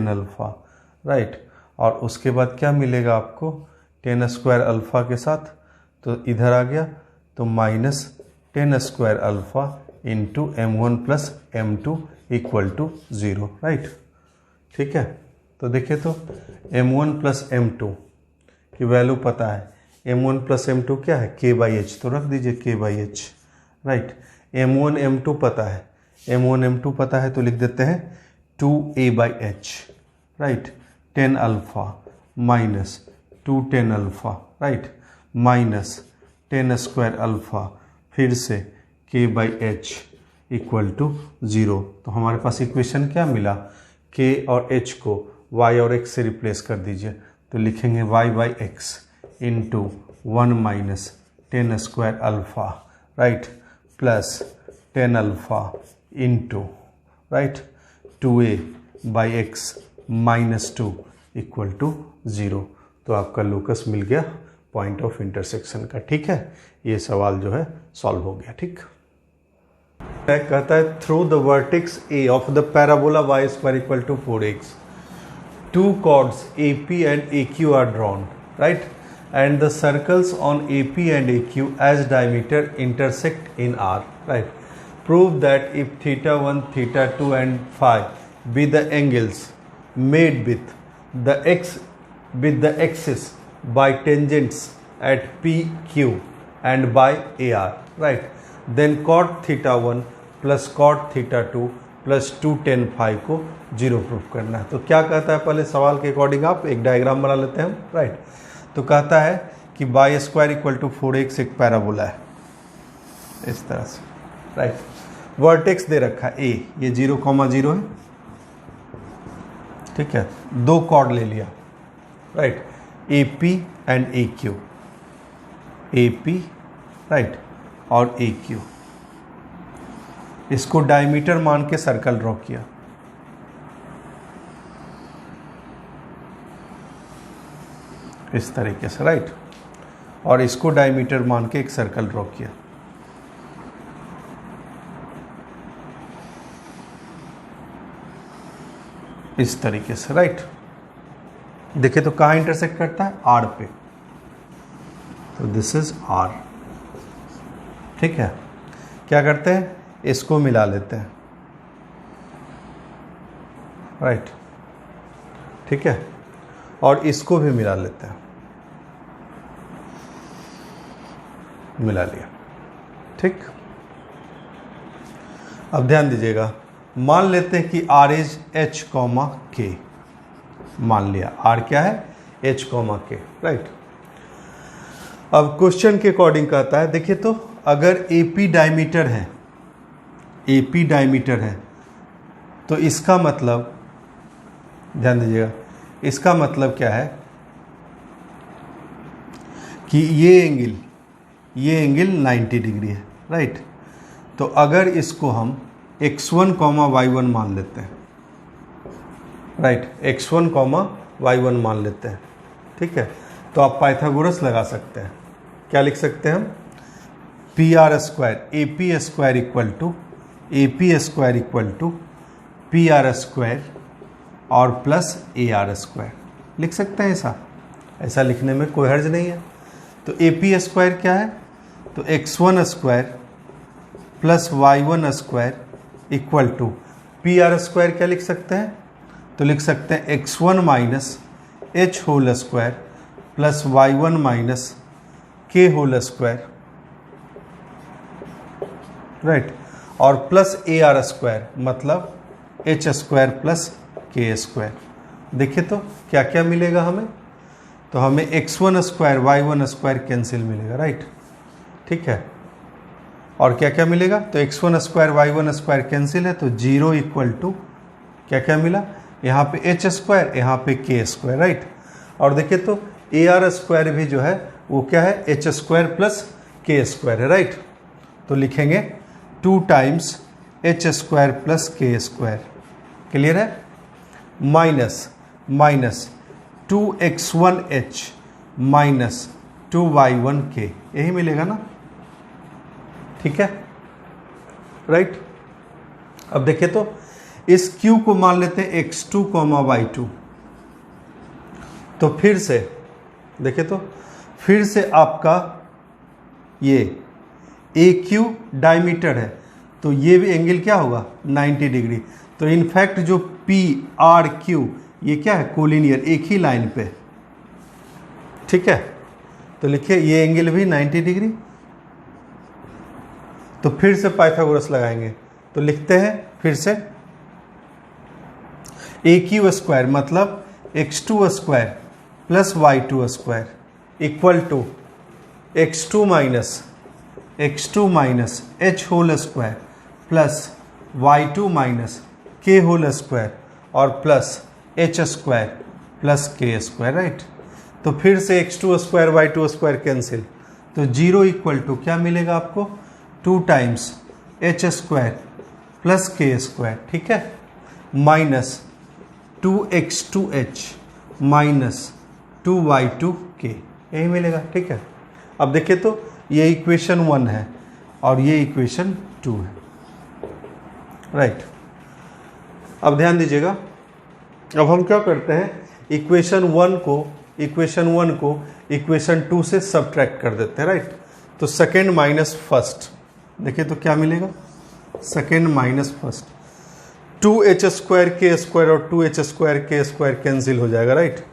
अल्फा, राइट। और उसके बाद क्या मिलेगा आपको? 10 स्क्वायर अल्फा के साथ, तो इधर आ गया तो minus 10 square alpha into m1 plus m2 equal to 0, right, ठीक है। तो देखिए तो m1 प्लस m2 की वैल्यू पता है, m1 प्लस m2 क्या है? k बाई एच, तो रख दीजिए k by H, right. m1 m2 पता है तो लिख देते हैं 2a by H, right, 10 alpha minus 2 10 alpha, right, minus 10 square alpha, फिर से k by H equal to 0। तो हमारे पास इक्वेशन क्या मिला? k और h को y और x से रिप्लेस कर दीजिए, तो लिखेंगे y by X into 1 minus 10 square alpha, right, plus 10 alpha into, right, 2a by X minus 2 equal to 0। तो आपका लोकस मिल गया पॉइंट ऑफ इंटरसेक्शन का। ठीक है, ये सवाल जो है सॉल्व हो गया। ठीक, कहता है through the vertex A of the parabola Y square equal to 4x, two chords AP and AQ are drawn, right? And the circles on AP and AQ as diameter intersect in R, right? Prove that if theta 1, theta 2 and phi be the angles made with the axis by tangents at PQ and by AR, right? Then cot theta 1 plus cot theta 2 plus 2 tan phi को 0 proof करना है। तो क्या कहता है, पहले सवाल के अकॉर्डिंग आप एक डायग्राम बना लेते हैं हम, राइट। तो कहता है कि by square equal to 4x एक पैराबोला है इस तरह से, राइट। वर्टेक्स दे रखा है ए, ये 0,0 है, ठीक है। दो कॉर्ड ले लिया, right, AP and AQ, AP right और AQ। इसको डायमीटर मान के सर्कल ड्रॉ किया, इस तरीके से, राइट। और इसको डायमीटर मान के एक सर्कल ड्रॉ किया, इस तरीके से, राइट। देखिए तो कहाँ इंटरसेक्ट करता है, आर पे। तो दिस इज आर, ठीक है। क्या करते हैं, इसको मिला लेते हैं, राइट, ठीक है। और इसको भी मिला लेते हैं, मिला लिया, ठीक। अब ध्यान दीजिएगा, मान लेते हैं कि आर इज एच कॉमा के, मान लिया आर क्या है, एच कॉमा के, राइट। अब क्वेश्चन के अकॉर्डिंग कहता है, देखिए तो अगर एपी डायमीटर है, एपी डायमीटर है, तो इसका मतलब, ध्यान दीजिएगा, इसका मतलब क्या है कि ये एंगल 90 डिग्री है, राइट। तो अगर इसको हम x1, y1 मान लेते हैं, राइट, x1, y1 मान लेते हैं, ठीक है। तो आप पाइथागोरस लगा सकते हैं। क्या लिख सकते हैं हम, P R square AP square equal to P R square और प्लस AR स्क्वायर लिख सकते हैं। ऐसा लिखने में कोई हर्ज नहीं है। तो AP स्क्वायर क्या है, तो x1 square plus y1 square equal to P R square क्या लिख सकते हैं, तो लिख सकते हैं x1 minus h whole square plus y1 minus k whole square, right. और प्लस AR स्क्वायर मतलब h square plus k square. देखिए तो क्या क्या मिलेगा हमें, तो हमें x1 square y1 square cancel मिलेगा, राइट, ठीक है। और क्या क्या मिलेगा, तो x1 square y1 square cancel है, तो 0 इक्वल टू क्या क्या मिला, यहाँ पे h स्क्वायर, यहाँ पे k स्क्वायर, राइट। और देखिए तो AR स्क्वायर भी जो है वो क्या है, h square plus k square है, राइट। तो लिखेंगे 2 times h square plus k square, clear है, माइनस 2x1h माइनस 2y1k, यही मिलेगा ना, ठीक है, राइट। अब देखिए तो इस q को मान लेते हैं x2, y2। तो फिर से देखिए तो फिर से आपका ये AQ डायमीटर है, तो ये भी एंगल क्या होगा, 90 डिग्री। तो इनफैक्ट जो PRQ ये क्या है, कोलिनियर, एक ही लाइन पे, ठीक है। तो लिखिए ये एंगल भी 90 डिग्री। तो फिर से पाइथागोरस लगाएंगे, तो लिखते हैं फिर से AQ स्क्वायर मतलब x2 square plus y2 square equal to x2 minus h whole square plus y2 minus k whole square और plus h square plus k square, right. तो फिर से x2 square y2 square cancel, तो 0 equal to क्या मिलेगा आपको, 2 times h square plus k square, ठीक है। माइनस 2x2h माइनस 2y2k, यही मिलेगा। ठीक है, अब देखिए तो ये इक्वेशन 1 है और ये इक्वेशन 2 है, राइट। अब ध्यान दीजिएगा, अब हम क्या करते हैं, इक्वेशन 1 को इक्वेशन 2 से सब्ट्रैक्ट कर देते हैं, राइट। तो सेकेंड माइनस फर्स्ट, देखिए तो क्या मिलेगा, सेकेंड माइनस फर्स्ट, 2h² और 2h² कैंसिल हो जाएगा, राइट।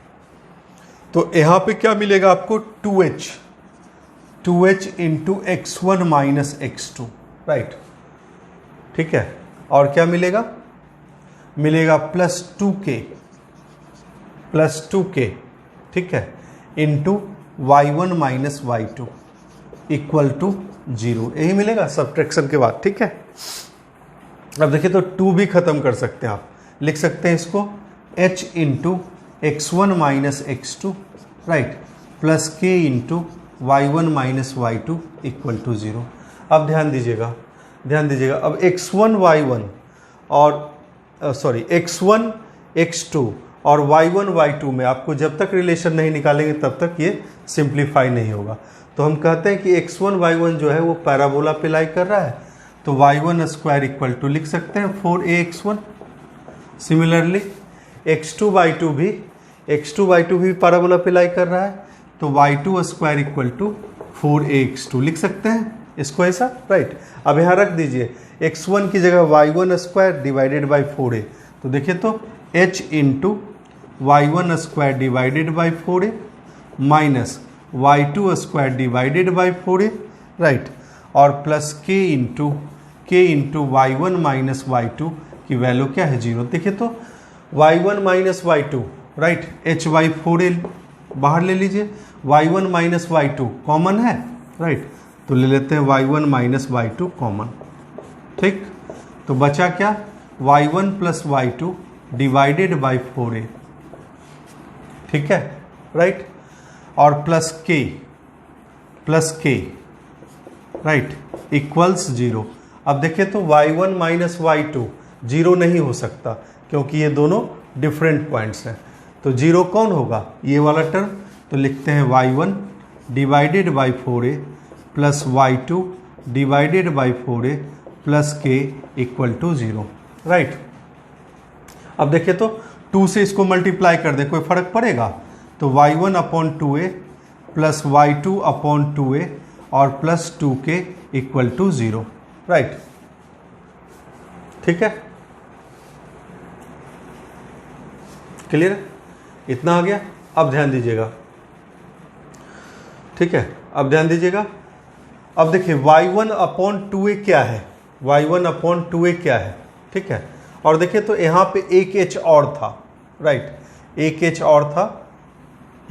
तो यहाँ पे क्या मिलेगा आपको, 2h into x1 minus x2, right. ठीक है, और क्या मिलेगा, मिलेगा प्लस 2k, ठीक है, into y1 minus y2 equal to 0, यही मिलेगा सब्ट्रैक्शन के बाद। ठीक है, अब देखिए तो 2 भी खत्म कर सकते हैं, आप लिख सकते हैं इसको h into x1 minus x2, right, plus k into y1 minus y2 equal to 0। अब ध्यान दीजिएगा, अब x1 y1 और x1 x2 और y1 y2 में आपको जब तक रिलेशन नहीं निकालेंगे तब तक ये सिंप्लीफाई नहीं होगा। तो हम कहते हैं कि x1 y1 जो है वो पैराबोला पे लाई कर रहा है, तो y1² इक्वल टू लिख सकते हैं 4ax1। सिमिलरली x2 y2 भी पैराबोला पे लाई कर रहा है, तो y2² इक्वल टू 4ax2 लिख सकते हैं इसको ऐसा, राइट। अब यहाँ रख दीजिए x1 की जगह y1² डिवाइडेड बाई 4a, तो देखिए तो h into y1² divided by 4a minus y2² divided by 4a, right, और plus k into y1 minus y2 की वैल्यू क्या है, 0। देखिए तो y1 minus y2, right, h/4a बाहर ले लीजिए, y1 माइनस y2 कॉमन है, राइट, तो ले लेते हैं y1 माइनस y2 कॉमन। ठीक, तो बचा क्या, y1 plus y2 divided by 4a, ठीक है, राइट, और प्लस k, राइट, इक्वल्स 0। अब देखिए तो y1 माइनस y2 0 नहीं हो सकता क्योंकि ये दोनों डिफरेंट पॉइंट्स हैं, तो 0 कौन होगा, ये वाला टर्म, तो लिखते हैं y1 divided by 4a plus y2 divided by 4a plus k equal to 0, right. अब देखिए तो 2 से इसको मल्टीप्लाई कर दे, कोई फर्क पड़ेगा, तो y1 upon 2a plus y2 upon 2a और plus 2k equal to 0, right. ठीक है, क्लियर, इतना आ गया। अब ध्यान दीजिएगा, ठीक है, अब ध्यान दीजिएगा, अब देखिए y1 अपॉन 2a क्या है, y1 अपॉन 2a क्या है, ठीक है, और देखिए तो यहाँ पे एक h और था, राइट, एक h और था,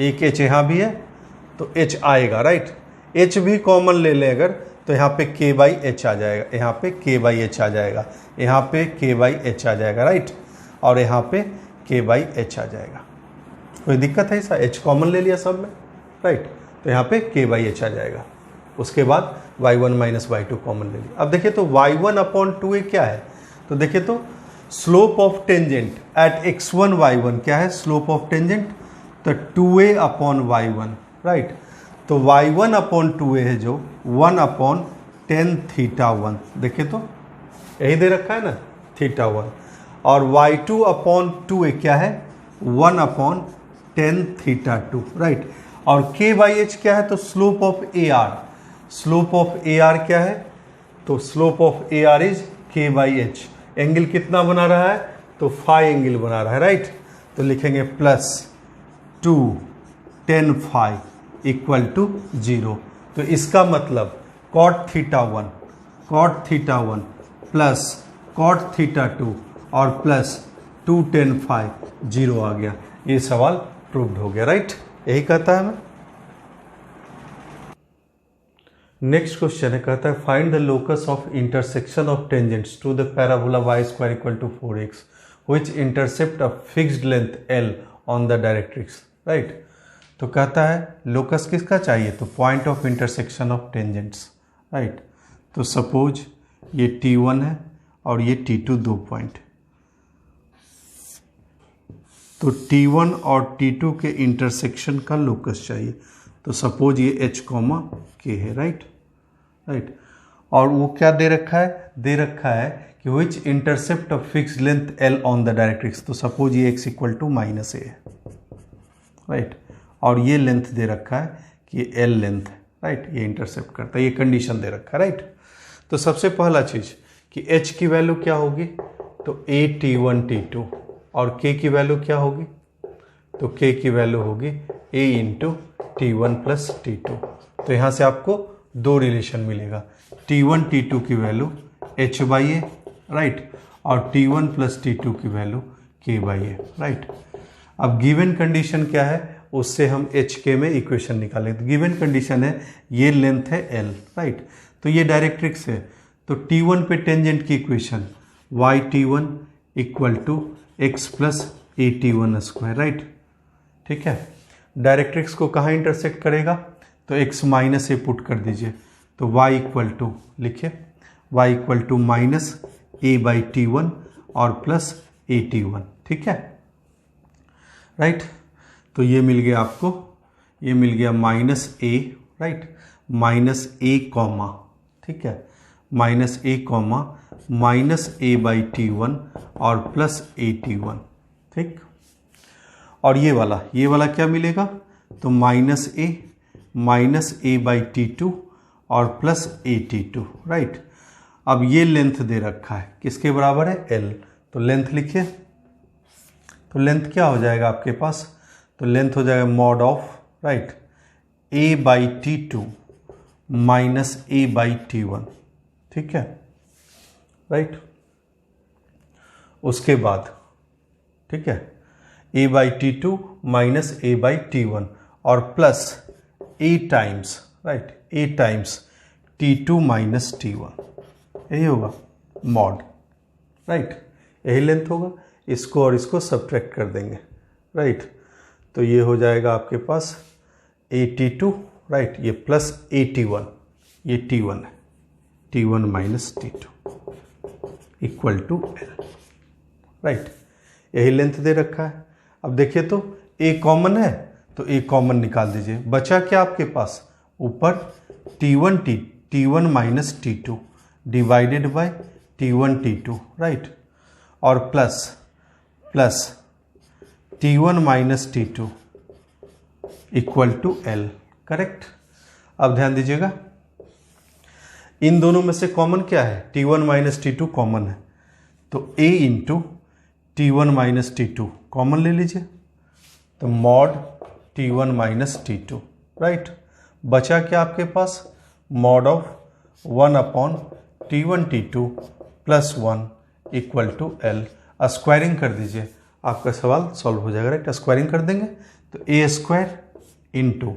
एक h यहाँ भी है, तो h आएगा, राइट, h भी कॉमन ले लें अगर, तो यहाँ पे k/h आ जाएगा, यहाँ पे k/h आ जाएगा, यहाँ पे k/h आ जाएगा, राइट, और यहाँ पे k/h आ जाएगा। कोई दिक्कत है, ऐसा h कॉमन ले लिया सब में, राइट, तो यहाँ पे k/h आ जाएगा। उसके बाद y1 माइनस y2 कॉमन ले लिया। अब देखिए तो y1 अपॉन 2a क्या है, तो देखिए तो slope of tangent at x1 y1 क्या है, स्लोप ऑफ टेंजेंट, तो 2a अपॉन y1, राइट, तो y1 अपॉन 2a है जो 1 अपॉन tan θ1, देखिए तो यही दे रखा है ना, θ1, और y2 अपॉन 2a क्या है, 1 अपॉन tan θ2, राइट, और k/h क्या है, तो slope of AR, slope of AR क्या है, तो slope of AR is k/h, angle कितना बना रहा है, तो फाई एंगल बना रहा है, राइट, तो लिखेंगे plus 2 tan phi equal to 0, तो इसका मतलब cot θ1 प्लस cot θ2 और प्लस 2 tan phi 0 आ गया। ये सवाल प्रूव्ड हो गया, राइट, यही कहता है हमें। नेक्स्ट क्वेश्चन है, कहता है find the locus of intersection of tangents to the parabola y² equal to 4x which intercept a fixed length l on the directrix, right. तो कहता है लोकस किसका चाहिए, तो point of intersection of tangents, right. तो suppose ये T1 है और ये T2 दो पॉइंट, तो T1 और T2 के इंटरसेक्शन का लोकस चाहिए। तो सपोज ये H कॉमा K है, राइट। और वो क्या दे रखा है, दे रखा है कि which intercept of fix length L on the directrix. तो सपोज ये x equal to minus a है, राइट। और ये लेंथ दे रखा है कि L लेंथ है, राइट। ये इंटरसेप्ट करता है, ये कंडीशन दे रखा है, राइट। तो सबसे पहला चीज कि H की वैल्यू क्या होगी, तो A T1 T2, और K की वैल्यू क्या होगी, तो K की वैल्यू होगी A into T1 plus T2। तो यहाँ से आपको दो रिलेशन मिलेगा, T1 T2 की value H by A, right, और T1 प्लस T2 की value K by A, right. अब गिवन कंडीशन क्या है, उससे हम HK में इक्वेशन निकालें। तो गिवन कंडीशन है ये लेंथ है L, राइट। तो ये डायरेक्ट्रिक्स है, तो T1 पे टेंजेंट की equation y T1 equal to x plus a T1 square, right. ठीक है, डायरेक्ट्रिक्स को कहाँ इंटरसेक्ट करेगा, तो x माइनस ए पुट कर दीजिए। तो y इक्वल टू लिखिए, y equal to minus a by T1 और प्लस ए T1, ठीक है, राइट। तो ये मिल गया आपको, ये मिल गया minus a, right, minus A comma, ठीक है, minus A comma minus a by T1 और प्लस ए T1, ठीक। और ये वाला क्या मिलेगा, तो माइनस ए बाई T2 और प्लस ए T2, राइट। अब ये लेंथ दे रखा है, किसके बराबर है, L। तो लेंथ लिखिए, तो लेंथ क्या हो जाएगा आपके पास, तो लेंथ हो जाएगा mod of, right, a by T2 minus a by T1, ठीक है, राइट। उसके बाद, ठीक है, a by T2 minus a by T1 और plus a times, right, a times T2 minus T1, यही होगा मॉड, राइट, यही लेंथ होगा। इसको और इसको सब्ट्रैक्ट कर देंगे, राइट। तो ये हो जाएगा आपके पास ए T2, राइट, ये प्लस ए T1, ये T1 है, T1 minus T2 equal to L, right. यही लेंथ दे रखा है। अब देखिए तो A कॉमन है, तो A कॉमन निकाल दीजिए। बचा क्या आपके पास, ऊपर T1 minus T2 divided by T1 T2, right, और plus T1 minus T2 equal to L, correct. अब ध्यान दीजिएगा, इन दोनों में से कॉमन क्या है, T1 माइनस T2 कॉमन है, तो A into T1 minus T2 common ले लीजिए, तो mod T1 minus T2, right. बचा क्या आपके पास, mod of 1 upon T1 T2 plus 1 equal to L। Squaring कर दीजिए, आपका सवाल सॉल्व हो जाएगा, राइट। स्क्वायरिंग कर देंगे तो a square into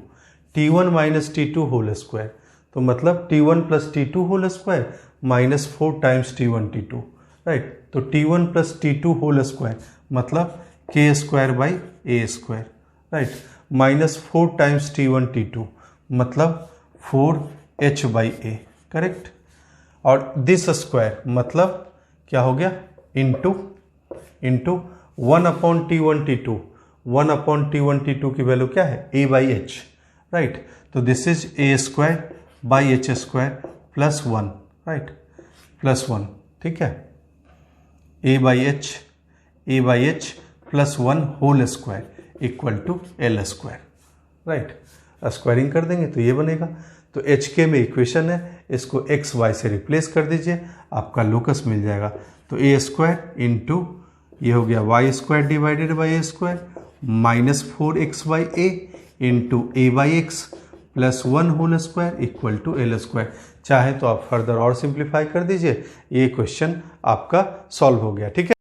T1 minus T2 whole square, तो मतलब T1 plus T2 whole square minus 4 times T1 T2, right. तो T1 plus T2 whole square मतलब K square by a square, right, minus 4 times T1 T2 मतलब 4H by a, correct. और this square मतलब क्या हो गया, into 1 upon T1 T2, 1 upon T1 T2 की value क्या है, A बाई एच, राइट। तो this is a square by h square plus 1, right, plus 1, ठीक है, a by h plus 1 whole square equal to L square, right. Squaring कर देंगे तो ये बनेगा। तो HK में इक्वेशन है, इसको एक्स वाई से रिप्लेस कर दीजिए, आपका लोकस मिल जाएगा। तो ए स्क्वायर इंटू ये हो गया y square divided by a square minus 4x by a into a by x plus 1 whole square equal to L square. चाहे तो आप फर्दर और सिंप्लीफाई कर दीजिए, ये क्वेश्चन आपका सॉल्व हो गया, ठीक है।